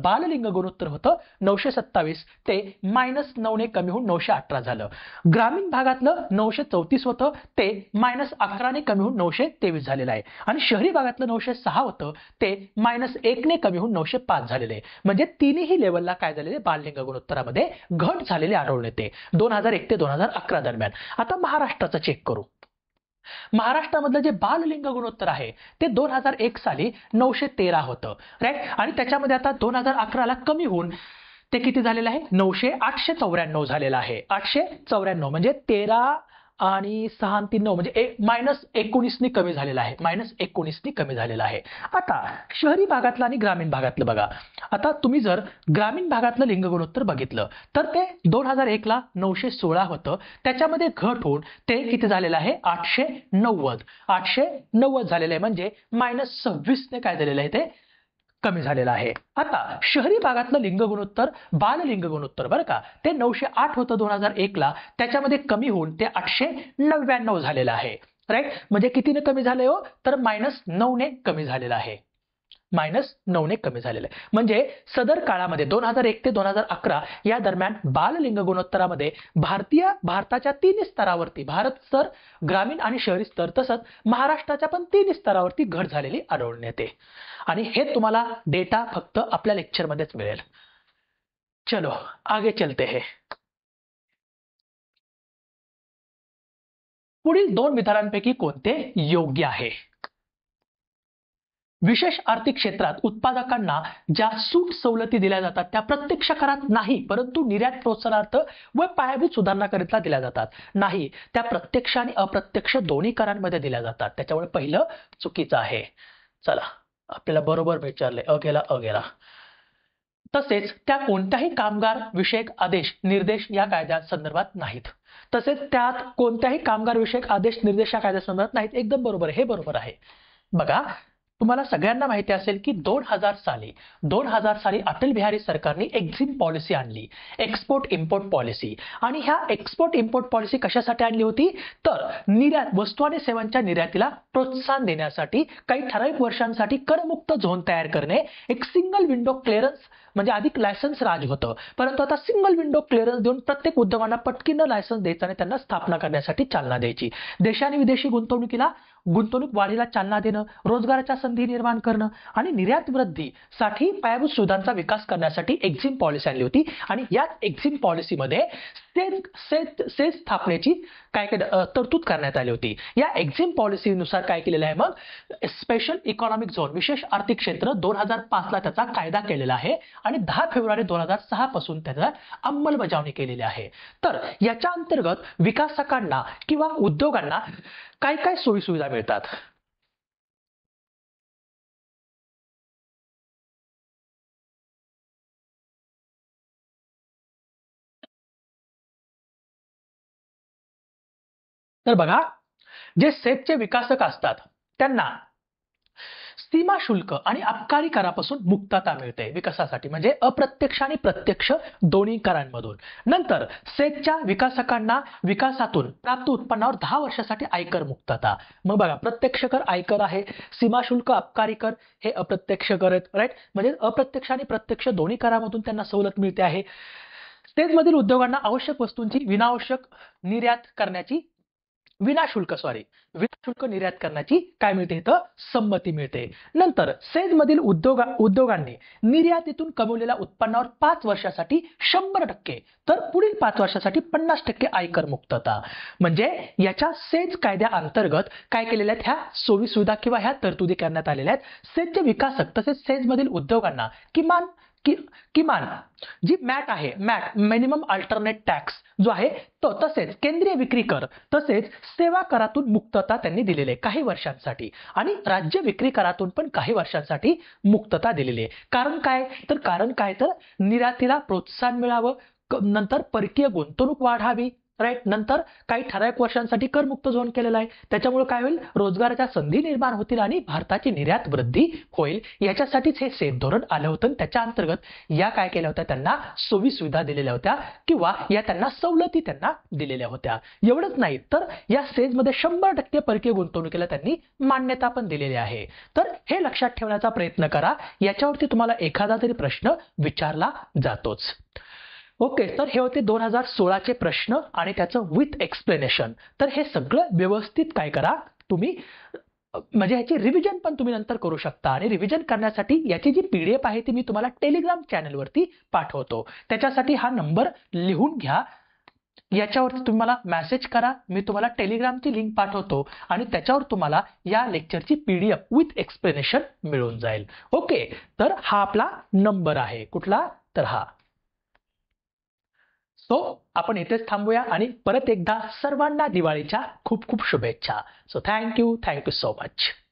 बाल लिंग गुणोत्तर होतं 927, ते -9 ने कमी होऊन 918 झालं. ग्रामीण भागातलं 934 होतं, ते -11 ने कमी होऊन 923 झालेलं आहे. आणि शहरी भागातलं 906 होतं, ते -1 ने कमी होऊन 905 झालेलं आहे. म्हणजे तिन्ही लेवलला काय झालेले बाललिंग गुणोत्तरामध्ये घट झालेली आढळून येते 2001 ते 2011 दरम्यान. आता महाराष्ट्राचा चेक करू. महाराष्ट्रामधलं जे बाललिंग गुणोत्तर आहे ते 2001 साली 913 होतं, राईट. आणि त्याच्यामध्ये आता 2011 ला कमी होऊन ते किती झालेलं आहे 894 झालेलं आहे. 894 म्हणजे 13 आणि 6 आणि 3 9 म्हणजे -19 ने कमी झालेला आहे. -19 ने कमी झालेला आहे. आता शहरी भागातलं आणि ग्रामीण भागातलं बघा. आता तुम्ही जर ग्रामीण भागातलं लिंग गुणोत्तर बघितलं तर ते 2001 ला 916 होतं. त्याच्यामध्ये घट होऊन ते किती झालेलं आहे 890 झालेलं आहे. म्हणजे -26 ने काय झालेलं आहे ते कमी झालेला आहे. आता शहरी भागातलं लिंग गुणोत्तर बाललिंग गुणोत्तर बरं का ते 908 होतं 2001 ला. त्याच्यामध्ये कमी होऊन ते 899 झालेलं आहे, राईट. म्हणजे कितीने कमी झाले हो तर -9 ने कमी झालेलं आहे. -9 ने कमी झालेलं आहे. म्हणजे सदर काळामध्ये 2001 ते 2011 या दरम्यान बाललिंग गुणोत्तरामध्ये भारताच्या 3 स्तरावरती भारत स्तर, ग्रामीण आणि शहरी स्तर तसंच महाराष्ट्राच्या पण 3 स्तरावरती घट झालेली आढळून येते. आणि हे तुम्हाला डेटा फक्त आपल्या लेक्चरमध्येच मिळेल. चलो आगे चलते हैं. पुढील 2 विधानांपैकी कोणते योग्य आहे. विशेष आर्थिक क्षेत्रात उत्पादकांना ज्या सूट सवलती दिल्या जातात त्या प्रत्यक्ष करात नाही, परंतु निर्यात प्रोत्साहनार्थ व पायाभूत सुधारणाकरिता दिल्या जातात. नाही, त्या प्रत्यक्ष आणि अप्रत्यक्ष दोन्ही करांमध्ये दिल्या जातात. त्याच्यामुळे पहिलं चुकीचं आहे. चला आपल्याला बरोबर विचारले अ गेला. तसेच त्या कोणत्याही कामगार विषयक आदेश निर्देश या कायद्या संदर्भात नाहीत. तसेच त्यात कोणत्याही कामगार विषयक आदेश निर्देश या कायद्या संदर्भात नाहीत. एकदम बरोबर आहे, हे बरोबर आहे. बघा तुम्हाला सगळ्यांना माहिती असेल की 2000 साली अटल बिहारी सरकारने एक्झिम पॉलिसी आणली, एक्सपोर्ट इम्पोर्ट पॉलिसी. आणि ह्या एक्सपोर्ट इम्पोर्ट पॉलिसी कशासाठी आणली होती तर निर्यात वस्तू आणि सेवांच्या निर्यातीला प्रोत्साहन देण्यासाठी काही ठराविक वर्षांसाठी करमुक्त झोन तयार करणे, एक सिंगल विंडो क्लिअरन्स म्हणजे अधिक लायसन्स राज होतं, परंतु आता सिंगल विंडो क्लिअरन्स देऊन प्रत्येक उद्योगांना पटकीनं लायसन्स द्यायचं आणि त्यांना स्थापना करण्यासाठी चालना द्यायची. देशाने विदेशी गुंतवणूक वाढीला चालना देणं, रोजगाराच्या संधी निर्माण करणं आणि निर्यात वृद्धीसाठी पायाभूत सुविधांचा विकास करण्यासाठी एक्झिम पॉलिसी आणली होती. आणि या एक्झिम पॉलिसीमध्ये सेस स्थापनेची काय तरतूद करण्यात आली होती. या एक्झिम पॉलिसीनुसार काय केलेलं आहे मग स्पेशल इकॉनॉमिक झोन विशेष आर्थिक क्षेत्र 2005 ला त्याचा कायदा केलेला आहे आणि 10 फेब्रुवारी 2006 पासून त्याचा अंमलबजावणी केलेली आहे. तर याच्या अंतर्गत विकासकांना किंवा उद्योगांना काय काय सोयी सुविधा मिळतात. तर बघा जे सेसचे विकासक असतात त्यांना सीमा शुल्क आणि अबकारी करापासून मुक्तता मिळते विकासासाठी, म्हणजे अप्रत्यक्ष आणि प्रत्यक्ष दोन्ही करांमधून. नंतर सेसच्या विकासकांना विकासातून प्राप्त उत्पन्नावर 10 वर्षासाठी आयकर मुक्तता. मग बघा प्रत्यक्ष कर आयकर आहे, सीमा शुल्क अबकारी कर हे अप्रत्यक्ष कर आहेत, राईट. म्हणजे अप्रत्यक्ष आणि प्रत्यक्ष दोन्ही करामधून त्यांना सवलत मिळते आहे. सेसमधील उद्योगांना आवश्यक वस्तूंची विनाशुल्क निर्यात करण्याची काय मिळते इथं संमती मिळते. नंतर सेसमधील उद्योगांनी निर्यातीतून कमवलेल्या उत्पन्नावर 5 वर्षासाठी 100% तर पुढील 5 वर्षासाठी 50% आयकर मुक्तता. म्हणजे याच्या सेस कायद्या अंतर्गत काय केलेल्या आहेत ह्या सोयी सुविधा किंवा ह्या तरतुदी करण्यात आलेल्या आहेत. सेसचे विकासक तसेच सेसमधील उद्योगांना किमान जी मॅट आहे, मिनिमम अल्टरनेट टॅक्स जो आहे तो, तसेच केंद्रीय विक्री कर तसेच सेवा करातून मुक्तता त्यांनी दिलेली आहे काही वर्षांसाठी आणि राज्य विक्री करातून पण काही वर्षांसाठी मुक्तता दिलेली आहे. कारण काय तर निर्यातीला प्रोत्साहन मिळावं, नंतर परकीय गुंतवणूक वाढावी, राईट. नंतर काही ठराविक वर्षांसाठी करमुक्त झोन केलेला आहे. त्याच्यामुळे काय होईल रोजगाराच्या संधी निर्माण होतील आणि भारताची निर्यात वृद्धी होईल. याच्यासाठीच हे सेस धोरण आलं होतं. त्याच्या अंतर्गत या काय केल्या होत्या त्यांना सोयी सुविधा दिलेल्या होत्या किंवा या त्यांना सवलती त्यांना दिलेल्या होत्या. एवढंच नाही तर या सेसमध्ये 100% परकीय गुंतवणुकीला त्यांनी मान्यता पण दिलेली आहे. तर हे लक्षात ठेवण्याचा प्रयत्न करा. याच्यावरती तुम्हाला एखादा तरी प्रश्न विचारला जातोच. ओके, तर हे होते 2016 चे प्रश्न आणि त्याचं विथ एक्सप्लेनेशन. तर हे सगळं व्यवस्थित काय करा तुम्ही म्हणजे ह्याची रिव्हिजन पण तुम्ही नंतर करू शकता. आणि रिव्हिजन करण्यासाठी याची जी PDF आहे ती मी तुम्हाला टेलिग्राम चॅनलवरती पाठवतो. त्याच्यासाठी हा नंबर लिहून घ्या. याच्यावरती तुम्ही मला मेसेज करा, मी तुम्हाला टेलिग्रामची लिंक पाठवतो आणि त्याच्यावर तुम्हाला या लेक्चरची PDF विथ एक्सप्लेनेशन मिळून जाईल. ओके, तर हा आपला नंबर आहे. कुठला? तर हा. सो आपण इथेच थांबूया आणि परत एकदा सर्वांना दिवाळीच्या खूप खूप शुभेच्छा. So thank you so much.